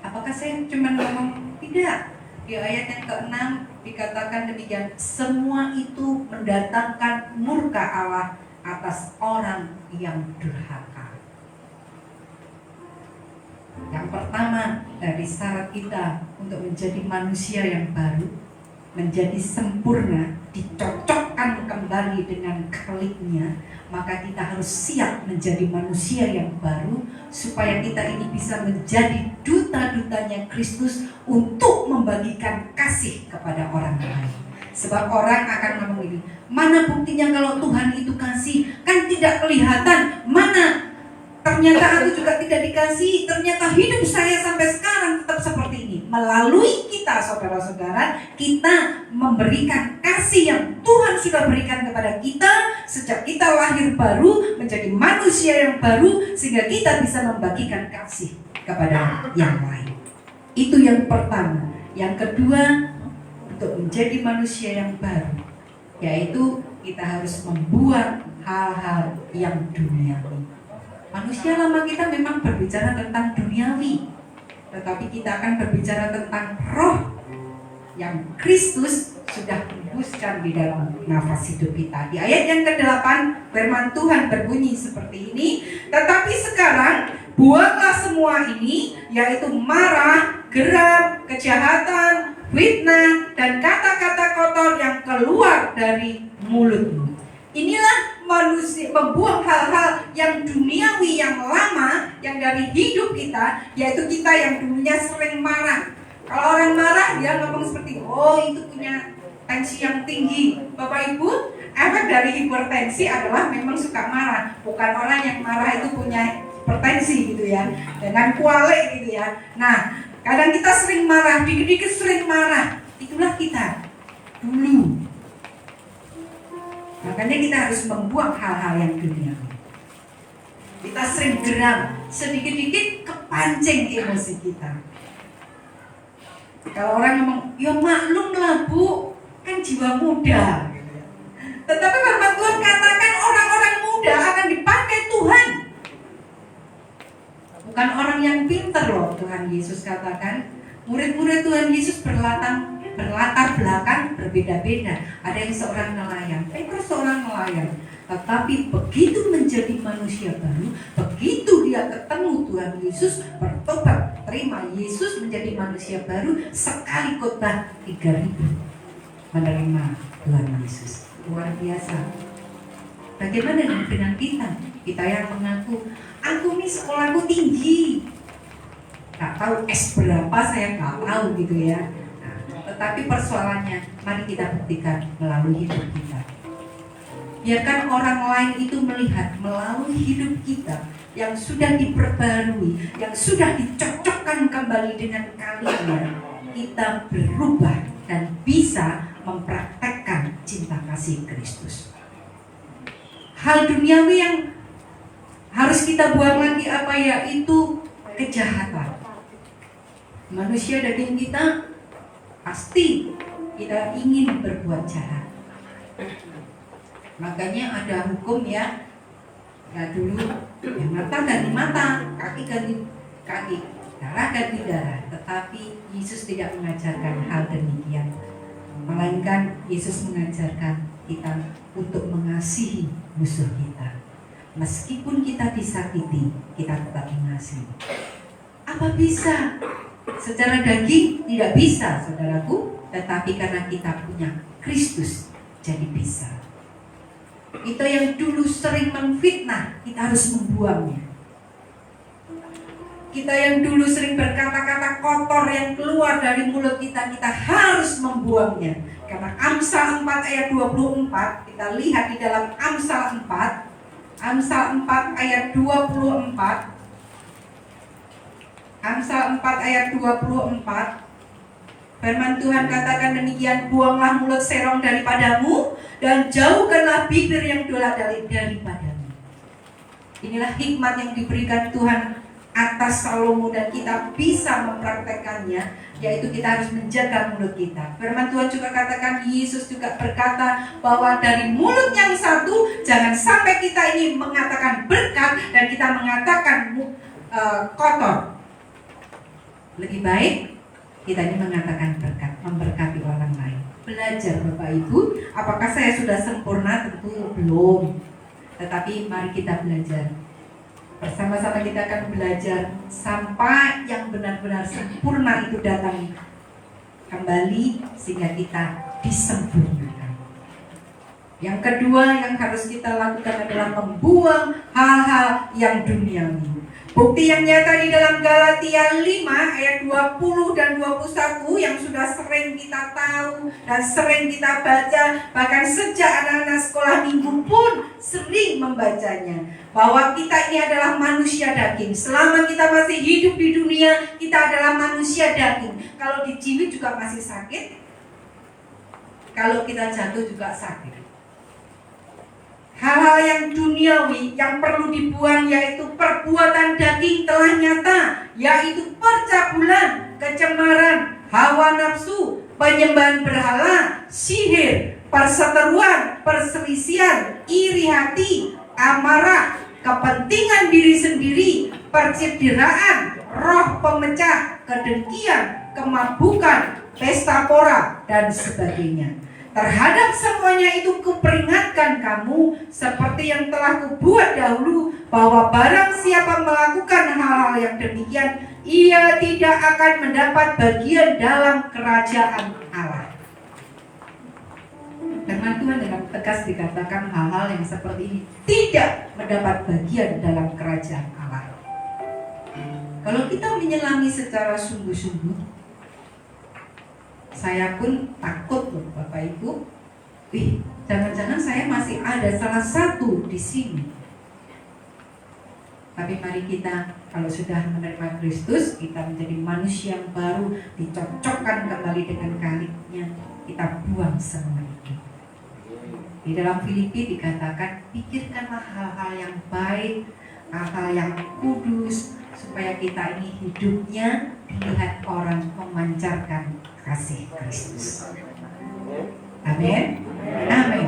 Apakah saya cuma ngomong? Tidak. Di ayat yang ke-6 dikatakan demikian, semua itu mendatangkan murka Allah atas orang yang durhaka. Yang pertama dari syarat kita untuk menjadi manusia yang baru, menjadi sempurna, dicocokkan kembali dengan kliknya, maka kita harus siap menjadi manusia yang baru, supaya kita ini bisa menjadi duta-dutanya Kristus untuk membagikan kasih kepada orang lain. Sebab orang akan ngomong ini, mana buktinya kalau Tuhan itu kasih? Kan tidak kelihatan. Mana? Ternyata aku juga tidak dikasih. Ternyata hidup saya sampai sekarang tetap seperti ini. Melalui kita, saudara-saudara, kita memberikan kasih yang Tuhan sudah berikan kepada kita sejak kita lahir baru, menjadi manusia yang baru, sehingga kita bisa membagikan kasih kepada yang lain. Itu yang pertama. Yang kedua, untuk menjadi manusia yang baru, yaitu kita harus membuang hal-hal yang duniawi. Manusia lama kita memang berbicara tentang duniawi, tetapi kita akan berbicara tentang roh yang Kristus sudah hembuskan di dalam nafas hidup kita. Di ayat yang ke-8 firman Tuhan berbunyi seperti ini, tetapi sekarang buanglah semua ini, yaitu marah, geram, kejahatan, fitnah, dan kata-kata kotor yang keluar dari mulutmu. Inilah manusia membuang hal-hal yang duniawi, yang lama, yang dari hidup kita, yaitu kita yang dulunya sering marah. Kalau orang marah, dia ngomong seperti, oh itu punya tensi yang tinggi. Bapak Ibu, efek dari hipertensi adalah memang suka marah. Bukan orang yang marah itu punya hipertensi gitu ya, dengan kuale gitu ya. Nah, kadang kita sering marah, dikit-dikit sering marah. Itulah kita dulu. Makanya kita harus membuang hal-hal yang duniawi. Kita sering geram, sedikit-dikit kepancing emosi kita. Kalau orang ngomong, ya maklum lah Bu, kan jiwa muda. Tetapi firman Tuhan katakan orang-orang muda akan dipakai Tuhan. Bukan orang yang pintar loh, Tuhan Yesus katakan. Murid-murid Tuhan Yesus berlatar belakang berbeda-beda. Ada yang seorang nelayan, Petrus seorang nelayan. Tetapi begitu menjadi manusia baru, begitu dia ketemu Tuhan Yesus, bertobat, terima Yesus menjadi manusia baru, sekali khotbah 3.000 menerima Tuhan Yesus. Luar biasa. Bagaimana dengan kita? Kita yang mengaku, aku nih sekolahku tinggi, nggak tahu S berapa, saya nggak tahu gitu ya. Tetapi persoalannya, mari kita buktikan melalui hidup kita. Biarkan orang lain itu melihat melalui hidup kita yang sudah diperbarui, yang sudah dicocokkan kembali dengan kalinya, kita berubah dan bisa mempraktekkan cinta kasih Kristus. Hal duniawi yang Harus kita buang lagi apa ya? Itu kejahatan. Manusia daging kita pasti kita ingin berbuat jahat. Makanya ada hukum ya. Ya dulu yang mata ganti mata, kaki ganti kaki, darah ganti darah. Tetapi Yesus tidak mengajarkan hal demikian. Melainkan Yesus mengajarkan kita untuk mengasihi musuh kita. Meskipun kita disakiti, kita tetap mengasihi. Apa bisa? Secara daging tidak bisa, saudaraku. Tetapi karena kita punya Kristus, jadi bisa. Itu yang dulu sering memfitnah, kita harus membuangnya. Kita yang dulu sering berkata-kata kotor yang keluar dari mulut kita, kita harus membuangnya. Karena Amsal 4 ayat 24, kita lihat di dalam Amsal 4 ayat 24. Amsal 4 ayat 24. Firman Tuhan katakan demikian, buanglah mulut serong daripadamu dan jauhkanlah bibir yang dola daripadamu. Inilah hikmat yang diberikan Tuhan atas Salomo dan kita bisa mempraktekannya, yaitu kita harus menjaga mulut kita. Firman Tuhan juga katakan, Yesus juga berkata bahwa dari mulut yang satu jangan sampai kita ini mengatakan berkat dan kita mengatakan kotor. Lebih baik kita ini mengatakan berkat, memberkati orang lain. Belajar Bapak Ibu, apakah saya sudah sempurna? Tentu belum. Tetapi mari kita belajar. Bersama-sama kita akan belajar sampai yang benar-benar sempurna itu datang kembali sehingga kita disempurnakan. Yang kedua yang harus kita lakukan adalah membuang hal-hal yang duniawi. Bukti yang nyata di dalam Galatia 5 ayat 20 dan 21 yang sudah sering kita tahu dan sering kita baca, bahkan sejak anak-anak sekolah minggu pun sering membacanya, bahwa kita ini adalah manusia daging. Selama kita masih hidup di dunia, kita adalah manusia daging. Kalau dicium juga masih sakit, kalau kita jatuh juga sakit. Hal-hal yang duniawi yang perlu dibuang yaitu perbuatan daging telah nyata, yaitu percabulan, kecemaran, hawa nafsu, penyembahan berhala, sihir, perseteruan, perselisihan, iri hati, amarah, kepentingan diri sendiri, percideraan, roh pemecah, kedengkian, kemabukan, pesta pora, dan sebagainya. Terhadap semuanya itu kuperingatkan kamu seperti yang telah kubuat dahulu, bahwa barang siapa melakukan hal-hal yang demikian, ia tidak akan mendapat bagian dalam kerajaan Allah. Firman Tuhan dengan tegas dikatakan hal-hal yang seperti ini tidak mendapat bagian dalam kerajaan Allah. Kalau kita menyelami secara sungguh-sungguh, saya pun takut loh Bapak Ibu. Jangan-jangan saya masih ada salah satu di sini. Tapi mari kita, kalau sudah menerima Kristus, kita menjadi manusia yang baru, dicocokkan kembali dengan Khalifnya, kita buang semua itu. Di dalam Filipi dikatakan, pikirkanlah hal-hal yang baik, hal-hal yang kudus, supaya kita ini hidupnya dilihat orang memancarkan kasih Kristus. Amin. Amin.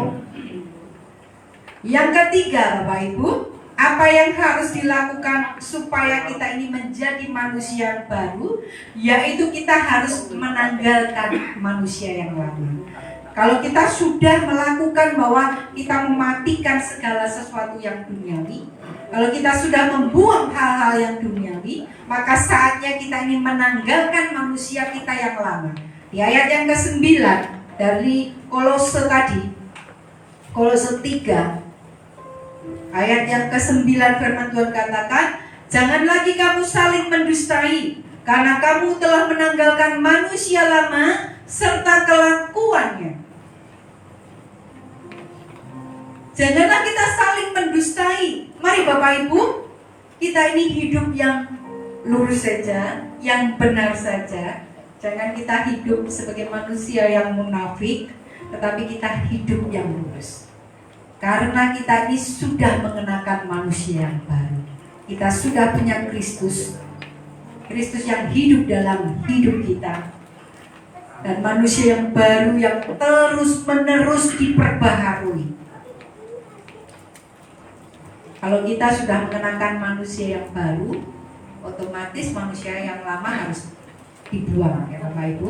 Yang ketiga Bapak Ibu, apa yang harus dilakukan supaya kita ini menjadi manusia baru, yaitu kita harus menanggalkan manusia yang lama. Kalau kita sudah melakukan bahwa kita mematikan segala sesuatu yang duniawi, kalau kita sudah membuang hal-hal yang duniawi, maka saatnya kita ini menanggalkan manusia kita yang lama. Di ayat yang ke-9 dari Kolose tadi, Kolose 3 ayat yang ke-9, firman Tuhan katakan, jangan lagi kamu saling mendustai, karena kamu telah menanggalkan manusia lama serta kelakuannya. Janganlah kita saling mendustai. Mari Bapak Ibu, kita ini hidup yang lurus saja, yang benar saja. Jangan kita hidup sebagai manusia yang munafik, tetapi kita hidup yang lurus. Karena kita ini sudah mengenakan manusia yang baru. Kita sudah punya Kristus. Kristus yang hidup dalam hidup kita. Dan manusia yang baru yang terus-menerus diperbaharui. Kalau kita sudah mengenakan manusia yang baru, otomatis manusia yang lama harus dibuang, ya Bapak Ibu.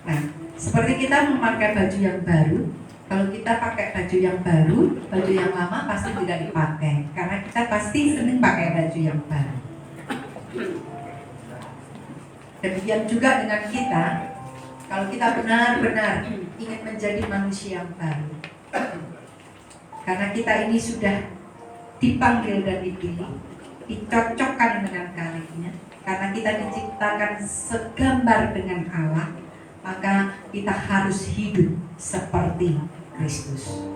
Nah, seperti kita memakai baju yang baru, kalau kita pakai baju yang baru, baju yang lama pasti tidak dipakai, karena kita pasti senang pakai baju yang baru. Demikian juga dengan kita, kalau kita benar-benar ingin menjadi manusia yang baru, karena kita ini sudah dipanggil dan dipilih, dicocokkan dengan kaliknya, karena kita diciptakan segambar dengan Allah, maka kita harus hidup seperti Kristus.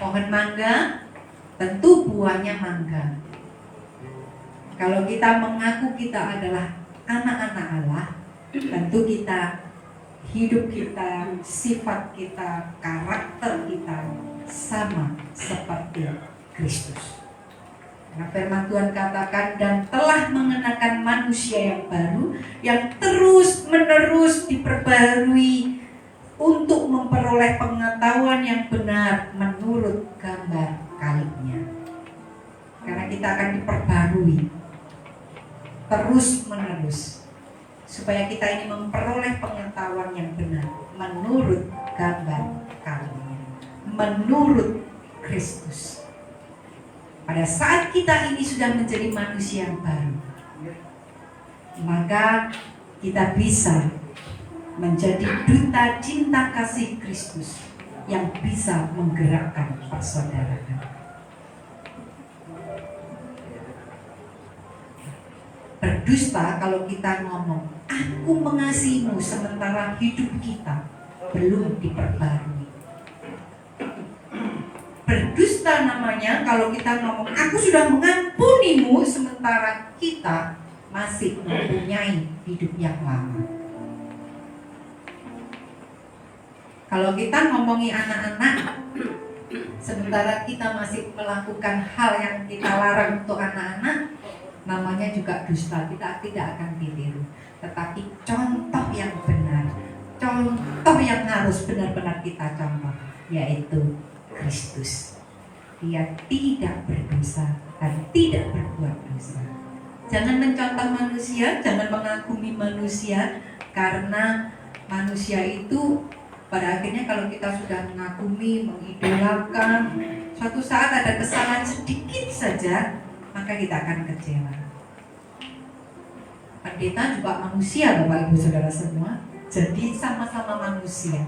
Pohon mangga tentu buahnya mangga. Kalau kita mengaku kita adalah anak-anak Allah, tentu kita, hidup kita, sifat kita, karakter kita sama seperti Kristus. Karena firman Tuhan katakan, dan telah mengenakan manusia yang baru, yang terus-menerus diperbarui untuk memperoleh pengetahuan yang benar menurut gambar kaliknya. Karena kita akan diperbarui terus-menerus, supaya kita ini memperoleh pengetahuan yang benar menurut gambar kaliknya, menurut Kristus. Pada saat kita ini sudah menjadi manusia yang baru, maka kita bisa menjadi duta cinta kasih Kristus yang bisa menggerakkan persaudaraan. Berdusta kalau kita ngomong, aku mengasihimu, sementara hidup kita belum diperbarui. Berdusta namanya kalau kita ngomong, aku sudah mengampunimu, sementara kita masih mempunyai hidup yang lama. Kalau kita ngomongi anak-anak, sementara kita masih melakukan hal yang kita larang untuk anak-anak, namanya juga dusta. Kita tidak akan ditiru. Tetapi contoh yang benar, contoh yang harus benar-benar kita contoh, yaitu Kristus. Dia tidak berdosa dan tidak berbuat dosa. Jangan mencontoh manusia, jangan mengagumi manusia, karena manusia itu pada akhirnya kalau kita sudah mengagumi, mengidolakan, suatu saat ada kesalahan sedikit saja, maka kita akan kecewa. Pendeta juga manusia, Bapak Ibu Saudara semua. Jadi sama-sama manusia.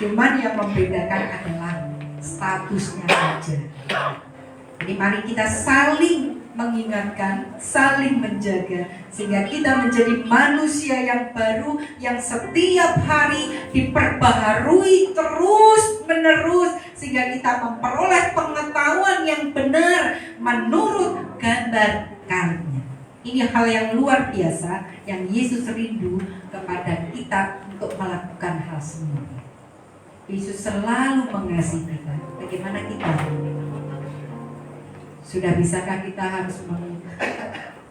Cuman yang membedakan adalah statusnya saja. Jadi mari kita saling mengingatkan, saling menjaga, sehingga kita menjadi manusia yang baru, yang setiap hari diperbaharui terus menerus, sehingga kita memperoleh pengetahuan yang benar menurut gambar kaliknya. Ini hal yang luar biasa yang Yesus rindu kepada kita untuk melakukan hal semua. Yesus selalu mengasihi kita. Bagaimana kita? Sudah bisakah kita harus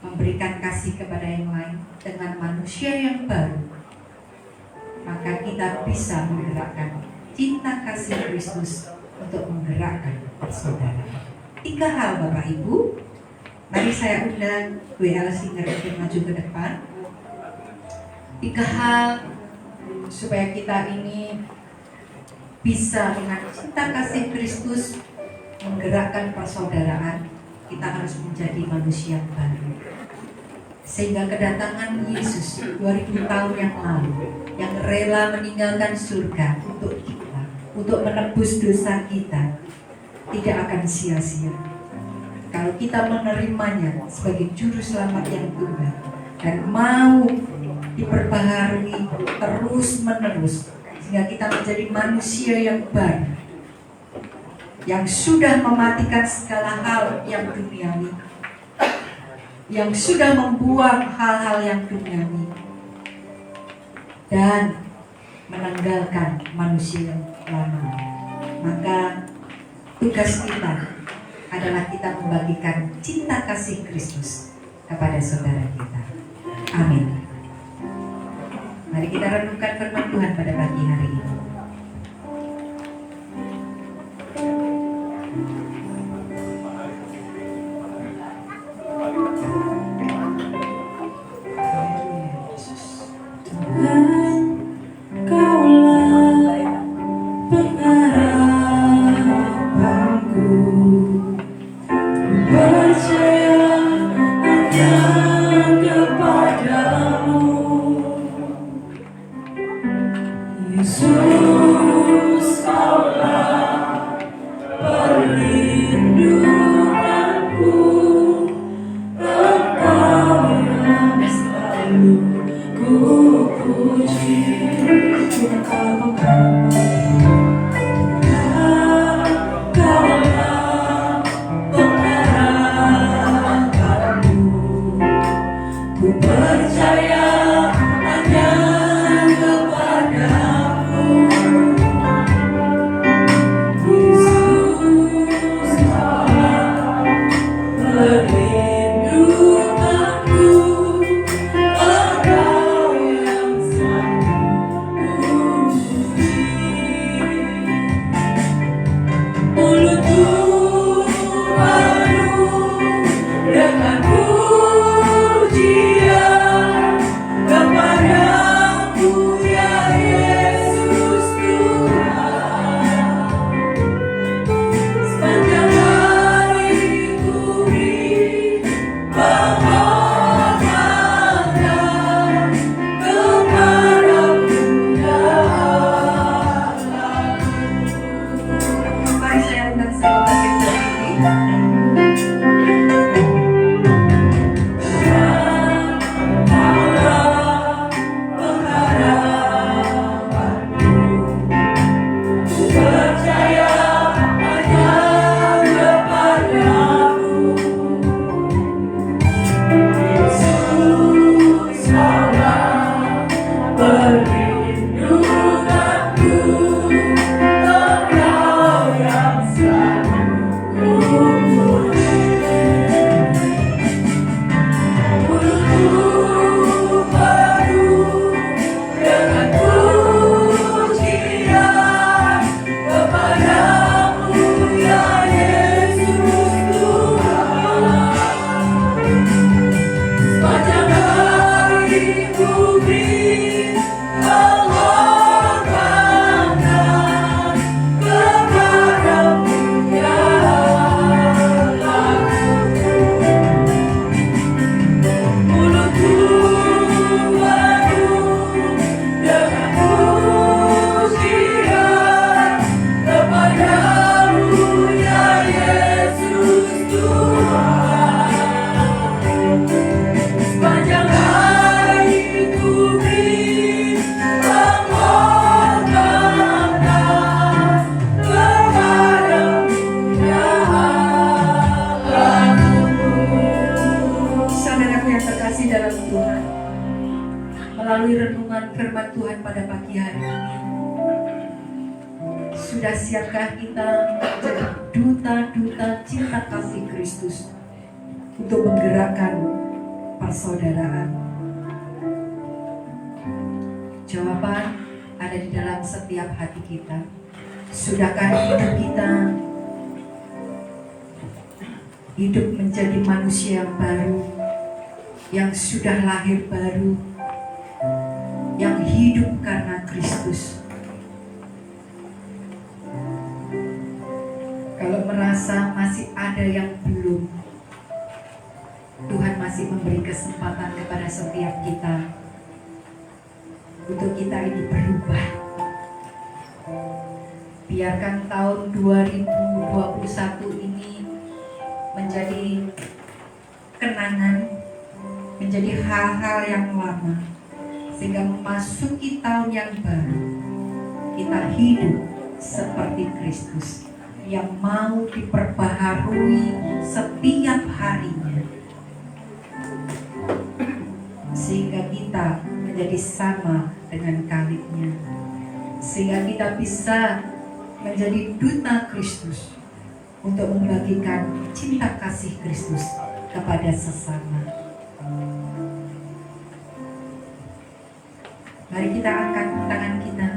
memberikan kasih kepada yang lain dengan manusia yang baru? Maka kita bisa menggerakkan cinta kasih Kristus untuk menggerakkan persaudaraan. 3 hal Bapak Ibu. Mari saya undang WL Singer untuk maju ke depan. 3 hal supaya kita ini bisa dengan cinta kasih Kristus menggerakkan persaudaraan. Kita harus menjadi manusia baru, sehingga kedatangan Yesus 2000 tahun yang lalu, yang rela meninggalkan surga untuk kita, untuk menebus dosa kita, tidak akan sia-sia kalau kita menerimanya sebagai juru selamat yang tunggal dan mau diperbaharui terus-menerus, sehingga kita menjadi manusia yang baru, yang sudah mematikan segala hal yang duniawi, yang sudah membuang hal-hal yang duniawi, dan menanggalkan manusia yang lama. Maka tugas kita adalah kita membagikan cinta kasih Kristus kepada saudara kita. Amin. Mari kita renungkan firman Tuhan pada pagi hari ini. Yesus, kaulah perlindunganku, Engkau yang selalu ku puji. Engkau kaulah pengharapanku, ku percaya hanya kepadamu. Yesus, kaulah perlindunganku, Engkau yang selalu ku puji. Mulutku penuh dengan pujian kepadamu ya Yesus Tuhan. Sepanjang hari ku beri penghormatan kepadamu ya Allah. Mari saya undang sahabat kita ini. Kaulah pengharapanku, ku percaya hanya kepadamu. Yesus, kaulah perlindunganku, Engkau yang selalu ku puji. Mulutku penuh dengan pujian kepadamu ya Yesus Tuhan. Sepanjang hari ku beri penghormatan kepadamu ya Allah. Mulutku penuh dengan pujian kepadamu ya Yesus Tuhan. Sepanjang hari ku beri penghormatan kepadamu ya Allah. Saudaraku yang terkasih dalam Tuhan, melalui renungan firman Tuhan pada pagi hari ini, sudah siapkah kita menjadi duta-duta cinta kasih Kristus untuk menggerakkan persaudaraan? Jawaban ada di dalam setiap hati kita. Sudahkah hidup kita hidup menjadi manusia yang baru, yang sudah lahir baru, yang hidup karena Kristus? Kalau merasa masih ada yang belum, Tuhan masih memberi kesempatan kepada setiap kita untuk kita ini berubah. Biarkan tahun 2021 ini menjadi kenangan, menjadi hal-hal yang lama, sehingga memasuki tahun yang baru kita hidup seperti Kristus yang mau diperbaharui setiap harinya, sehingga kita menjadi sama dengan khalifnya, sehingga kita bisa menjadi duta Kristus untuk membagikan cinta kasih Kristus kepada sesama. Mari kita angkat tangan kita.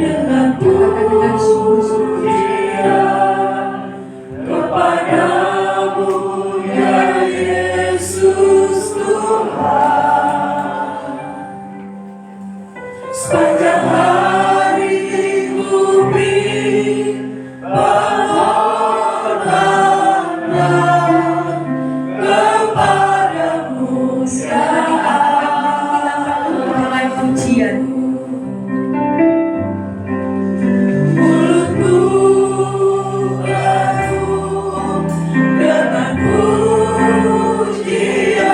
Dengan pujian kepadamu ya Yesus Tuhan, sepanjang hari ku beri permohonan kepadamu Dengan pujian. dengan pujian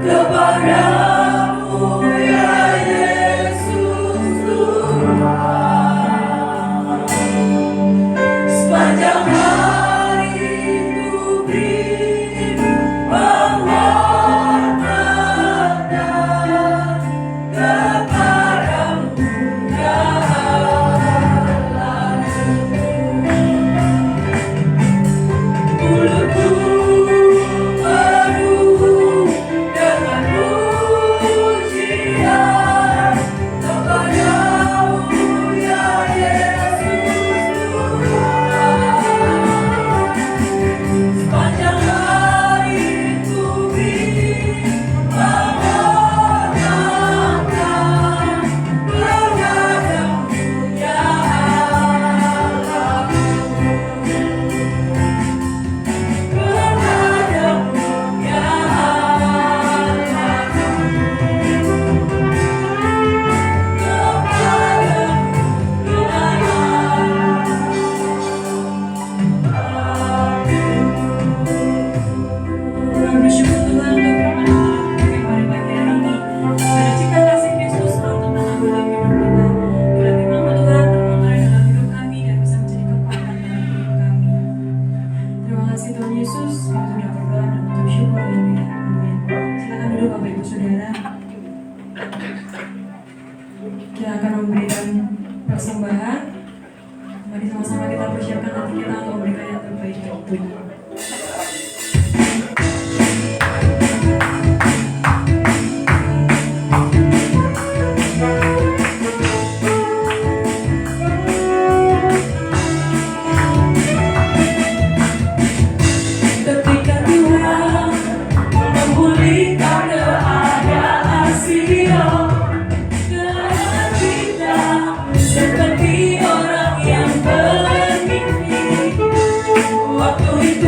kepadamu ya Yesus Tuhan, sepanjang hari ku beri penghormatan kepadamu ya Allah. Mulutku penuh dengan pujian kepadamu ya Yesus Tuhan, sepanjang hari ku beri penghormatan kepadamu ya Allah. Bersyukur Tuhan untuk firman Tuhan pada pagi hari ini. Karena cinta kasih Kristus telah tenang dalam hidup kita. Bila firman Tuhan termaterai dalam hidup kami dan bisa menjadi kekuatan dalam hidup kami. Terima kasih Tuhan Yesus, kami sudah berdoa dan mengucap syukur. Haleluya. Amin. Silakan duduk Bapak Ibu Saudara. Kita akan memberikan persembahan. Mari sama-sama kita persiapkan hati kita untuk memberikan yang terbaik untuk Tuhan. Ketika Tuhan memulihkan keadaan Sion, keadaan kita seperti orang yang bermimpi. Waktu itu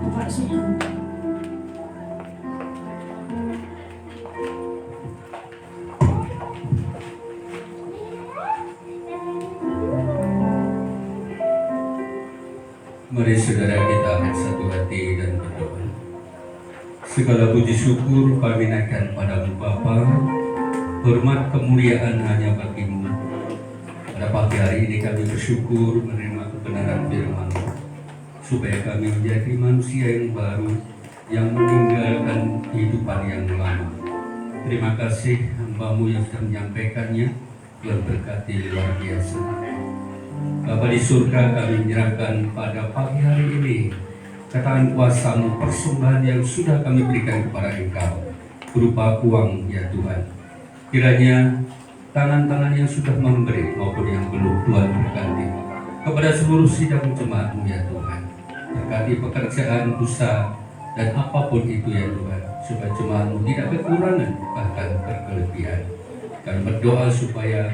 Bapak Sugeng. Mari saudara kita bersatu hati dan berdoa. Segala puji syukur kami naikkan padamu Bapa. Hormat kemuliaan hanya bagimu. Pada pagi hari ini kami bersyukur menerima kebenaran firman-Mu, supaya kami menjadi manusia yang baru, yang meninggalkan kehidupan yang lama. Terima kasih hamba-Mu yang sudah menyampaikannya. Tuhan berkati luar biasa. Bapa di surga, kami menyerahkan pada pagi hari ini katakan kuasa-Mu, persembahan yang sudah kami berikan kepada Engkau berupa uang ya Tuhan. Kiranya tangan-tangan yang sudah memberi maupun yang belum, Tuhan berkati kepada seluruh sidang jemaat-Mu ya Tuhan. Berkati pekerjaan, usaha, dan apapun itu ya Tuhan, supaya jemaat-Mu tidak kekurangan bahkan berkelebihan. Kami berdoa supaya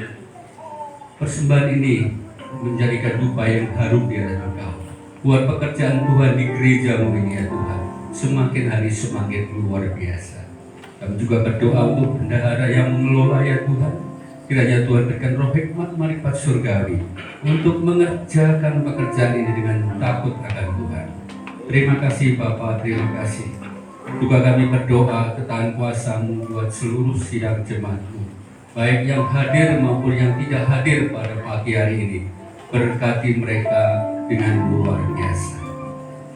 persembahan ini menjadikan dupa yang harum di hadapan Engkau. Buat pekerjaan Tuhan di gereja-Mu ini ya Tuhan, semakin hari semakin luar biasa. Kami juga berdoa untuk bendahara yang mengelola ya Tuhan. Kiranya Tuhan berikan roh hikmat marifat surgawi untuk mengerjakan pekerjaan ini dengan takut akan Tuhan. Terima kasih Bapa, terima kasih. Juga kami berdoa ketahan kuasa-Mu buat seluruh sidang jemaat-Mu, baik yang hadir maupun yang tidak hadir pada pagi hari ini. Berkati mereka dengan luar biasa.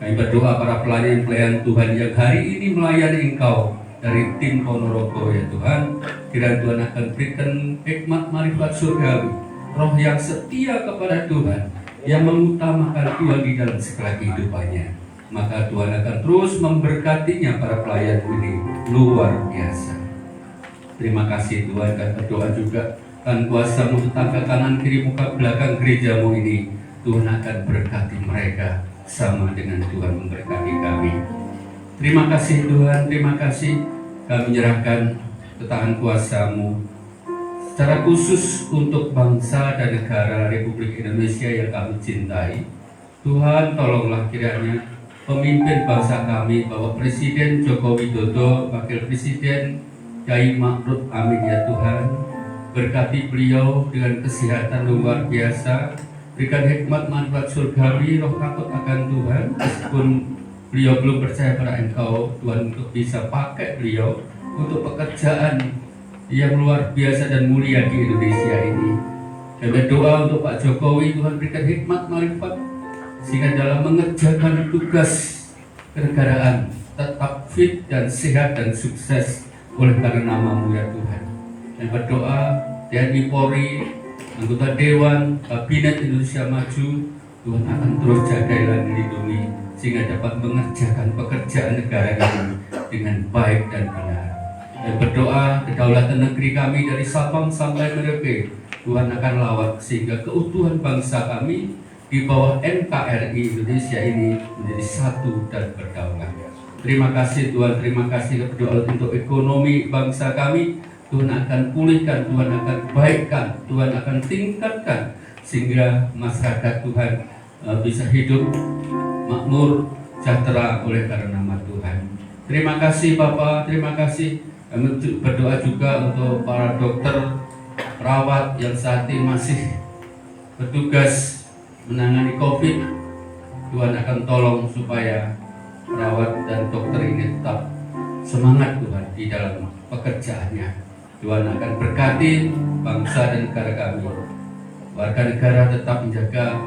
Kami berdoa para pelayan-pelayan Tuhan yang hari ini melayani Engkau dari tim Ponorogo ya Tuhan. Kiranya Tuhan akan berikan hikmat marifat surgawi, roh yang setia kepada Tuhan, yang mengutamakan Tuhan di dalam segala kehidupannya. Maka Tuhan akan terus memberkatinya para pelayan ini luar biasa. Terima kasih Tuhan. Kami berdoa juga dan kuasa-Mu tetangga kanan kiri muka belakang gereja-Mu ini, Tuhan akan berkati mereka sama dengan Tuhan memberkati kami. Terima kasih Tuhan, terima kasih. Kami menyerahkan ketahanan kuasa-Mu secara khusus untuk bangsa dan negara Republik Indonesia yang kami cintai. Tuhan tolonglah kiranya pemimpin bangsa kami, Bapak Presiden Joko Widodo, Wakil Presiden Kiai Ma'ruf Amin ya Tuhan. Berkati beliau dengan kesehatan luar biasa, berikan hikmat manfaat surgawi, roh takut akan Tuhan. Meskipun beliau belum percaya pada Engkau, Tuhan, untuk bisa pakai beliau untuk pekerjaan yang luar biasa dan mulia di Indonesia ini. Dan berdoa untuk Pak Jokowi, Tuhan berikan hikmat marifat sehingga dalam mengerjakan tugas kenegaraan tetap fit dan sehat dan sukses oleh karena nama-Mu ya Tuhan. Dan berdoa TNI Polri, anggota Dewan, Kabinet Indonesia Maju, Tuhan akan terus jaga dan dilindungi sehingga dapat mengerjakan pekerjaan negara ini dengan baik dan benar. Dan berdoa kedaulatan negeri kami dari Sabang sampai Merauke, Tuhan akan lawat sehingga keutuhan bangsa kami di bawah NKRI Indonesia ini menjadi satu dan berdaulat. Terima kasih Tuhan, terima kasih berdoa untuk ekonomi bangsa kami. Tuhan akan pulihkan, Tuhan akan baikkan, Tuhan akan tingkatkan sehingga masyarakat Tuhan bisa hidup makmur, sejahtera oleh karena nama Tuhan. Terima kasih Bapak, terima kasih. Kami berdoa juga untuk para dokter, perawat yang saat ini masih bertugas menangani COVID. Tuhan akan tolong supaya perawat dan dokter ini tetap semangat Tuhan di dalam pekerjaannya. Tuhan akan berkati bangsa dan negara kami. Warga negara tetap menjaga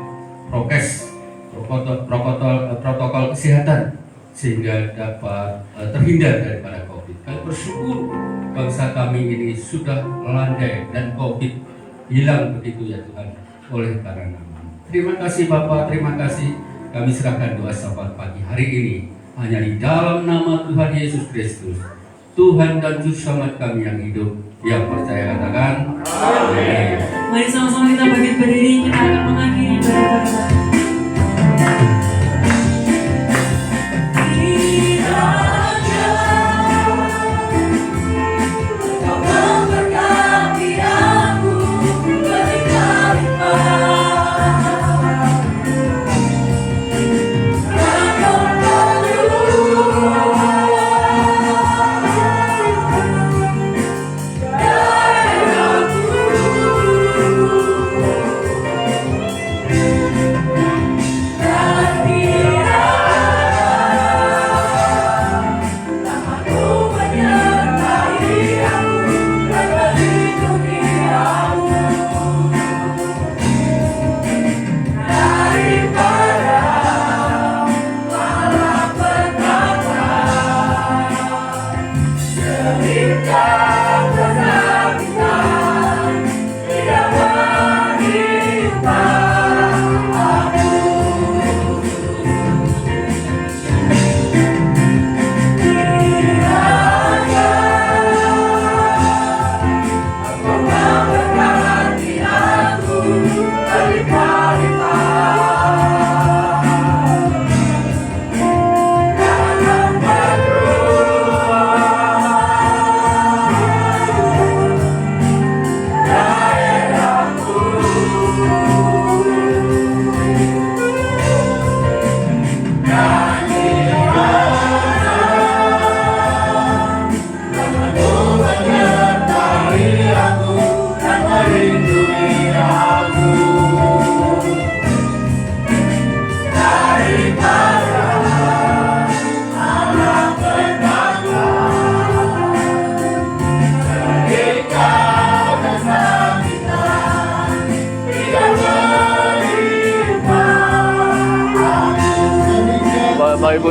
protokol kesehatan sehingga dapat terhindar daripada COVID. Kami bersyukur bangsa kami ini sudah melandai dan COVID hilang begitu ya Tuhan oleh karena nama-Mu. Terima kasih Bapak, terima kasih. Kami serahkan doa syafaat pagi hari ini hanya di dalam nama Tuhan Yesus Kristus, Tuhan dan Juru Selamat kami yang hidup, yang percaya katakan amin. Mari sama-sama kita bangkit berdiri, kita akan mengakhiri ibadah kita.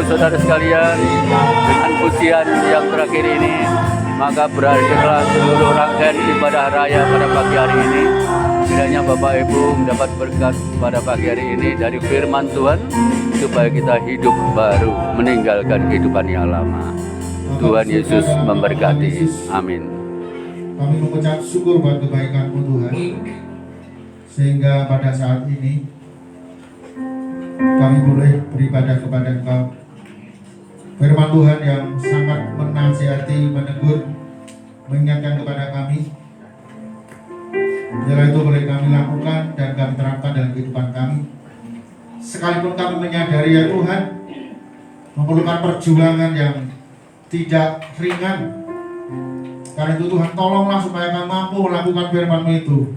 Saudara sekalian, dengan pujian yang terakhir ini, maka berakhirlah seluruh rangkaian ibadah raya pada pagi hari ini. Kiranya Bapak Ibu mendapat berkat pada pagi hari ini dari firman Tuhan, supaya kita hidup baru, meninggalkan kehidupan yang lama. Tuhan Yesus memberkati. Amin. Kami mengucap syukur buat kebaikan-Mu Tuhan, sehingga pada saat ini kami boleh beribadah kepada Engkau. Firman Tuhan yang sangat menasihati, menegur, mengingatkan kepada kami, biarlah itu boleh kami lakukan dan kami terapkan dalam kehidupan kami. Sekalipun kami menyadari ya Tuhan, memerlukan perjuangan yang tidak ringan. Karena itu Tuhan, tolonglah supaya kami mampu melakukan firman-Mu itu.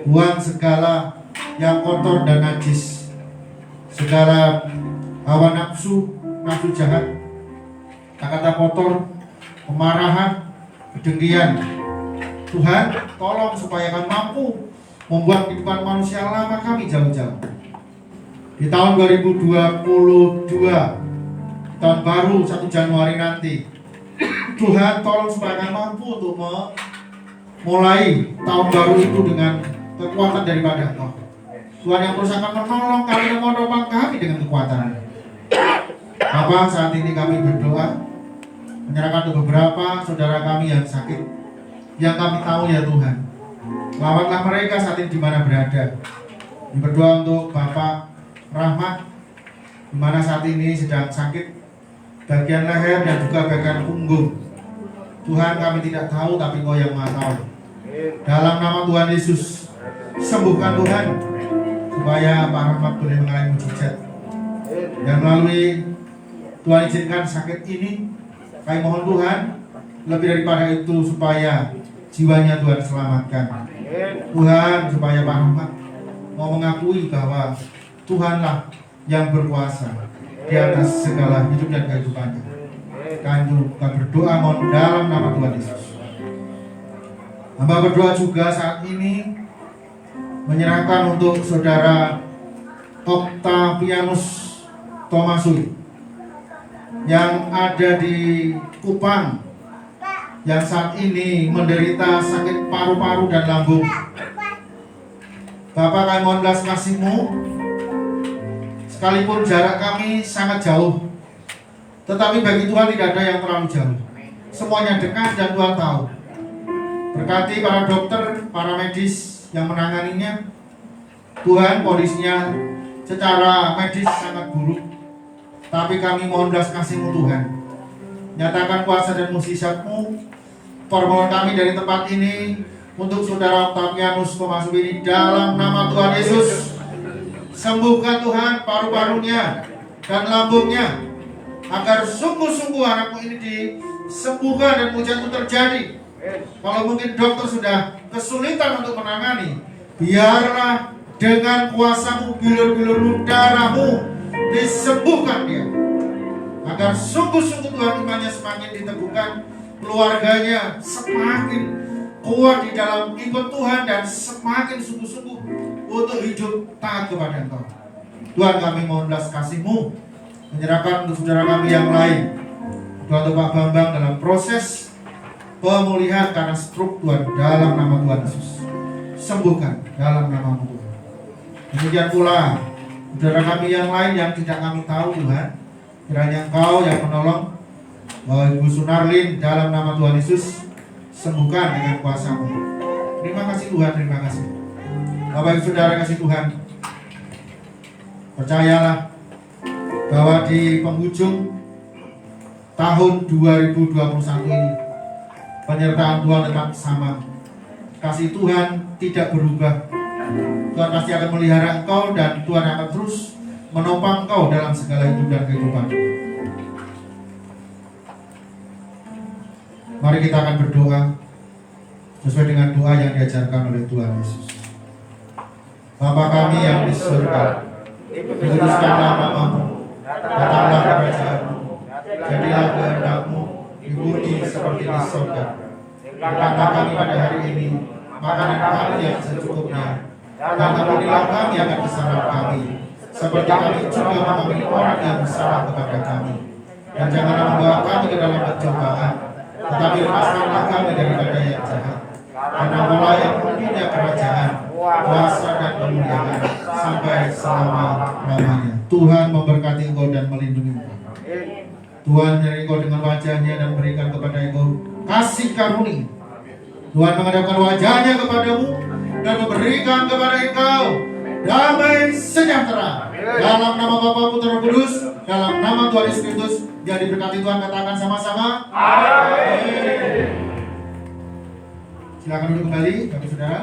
Buang segala yang kotor dan najis, segala hawa nafsu, nafsu jahat, kata-kata kotor, kemarahan, kedengkian. Tuhan, tolong supaya kami mampu membuat kehidupan manusia lama kami jauh-jauh. Di tahun 2022, tahun baru 1 Januari nanti, Tuhan tolong supaya kami mampu untuk memulai tahun baru itu dengan kekuatan daripada Engkau. Tuhan yang terus akan menolong kami dan menopang kami dengan kekuatan. Bapak, saat ini kami berdoa menyerahkan ke beberapa saudara kami yang sakit, yang kami tahu ya Tuhan, lawatlah mereka saat ini di mana berada. Kami berdoa untuk Bapak Rahmat, di mana saat ini sedang sakit bagian leher dan juga bagian punggung. Tuhan, kami tidak tahu, tapi Engkau yang Maha tahu. Dalam nama Tuhan Yesus, sembuhkan Tuhan, supaya Pak Rahmat boleh mengalami mujizat. Dan melalui Tuhan izinkan sakit ini, kami mohon Tuhan, lebih daripada itu supaya jiwanya Tuhan selamatkan. Tuhan, supaya Pak Rahmat mau mengakui bahwa Tuhanlah yang berkuasa di atas segala hidup dan kehidupannya. Kami berdoa mohon dalam nama Tuhan Yesus. Hamba berdoa juga saat ini menyerahkan untuk saudara Octavianus Thomasui yang ada di Kupang, yang saat ini menderita sakit paru-paru dan lambung. Bapak, kami mohon belas kasih-Mu, sekalipun jarak kami sangat jauh, tetapi bagi Tuhan tidak ada yang terlalu jauh. Semuanya dekat dan Tuhan tahu. Berkati para dokter, para medis yang menanganinya. Tuhan, kondisinya secara medis sangat buruk, tapi kami mohon belas kasih-Mu Tuhan. Nyatakan kuasa dan mukjizat-Mu. Permohonan kami dari tempat ini untuk saudara Octavianus Thomasui ini dalam nama Tuhan Yesus. Sembuhkan Tuhan paru-parunya dan lambungnya, agar sungguh-sungguh anakmu ini disembuhkan dan mujizat itu terjadi. Kalau mungkin dokter sudah kesulitan untuk menangani, biarlah dengan kuasa-Mu, bilur-bilur darah-Mu disembuhkan dia, agar sungguh-sungguh Tuhan imannya semakin diteguhkan, keluarganya semakin kuat di dalam iman Tuhan dan semakin sungguh-sungguh untuk hidup taat kepada Engkau. Tuhan, kami mohon belas kasih-Mu, menyerahkan untuk saudara kami yang lain, Tuhan, Pak Bambang dalam proses pemulihan karena stroke, Tuhan, dalam nama Tuhan Yesus. Sembuhkan dalam nama Tuhan. Demikian pula saudara kami yang lain yang tidak kami tahu, Tuhan, kiranya Engkau yang menolong Ibu Sunarlin dalam nama Tuhan Yesus, sembuhkan dengan kuasa-Mu. Terima kasih Tuhan, terima kasih. Bapak Ibu Saudara kasih Tuhan, percayalah bahwa di penghujung tahun 2021 ini, penyertaan Tuhan tetap sama. Kasih Tuhan tidak berubah. Tuhan pasti akan melihara engkau dan Tuhan akan terus menopang engkau dalam segala hidup dan kehidupan. Mari kita akan berdoa sesuai dengan doa yang diajarkan oleh Tuhan Yesus. Bapa kami yang di surga, dikuduskan nama-Mu, datanglah kerajaan-Mu, jadilah kehendak-Mu di bumi seperti di surga. Berikanlah kami pada hari ini makanan kami yang secukupnya, dan ampunilah kami akan kesalahan kami, seperti kami juga mengampuni orang yang bersalah kepada kami. Dan janganlah membawa kami ke dalam pencobaan, tetapi lepaskanlah kami daripada yang jahat. Karena Allah yang punya kerajaan, kuasa dan kemuliaan sampai selama-lamanya. Tuhan memberkati engkau dan melindungi engkau. Tuhan menyertai engkau dengan wajahnya dan berikan kepada engkau kasih karunia. Tuhan menghadapkan wajahnya kepadamu dan memberikan kepada engkau damai sejahtera. Dalam nama Bapa, Putra, Roh Kudus, dalam nama Tuhan Yesus Kristus, yang diberkati Tuhan, katakan sama-sama. Amin. Silakan duduk kembali, Bapak Saudara.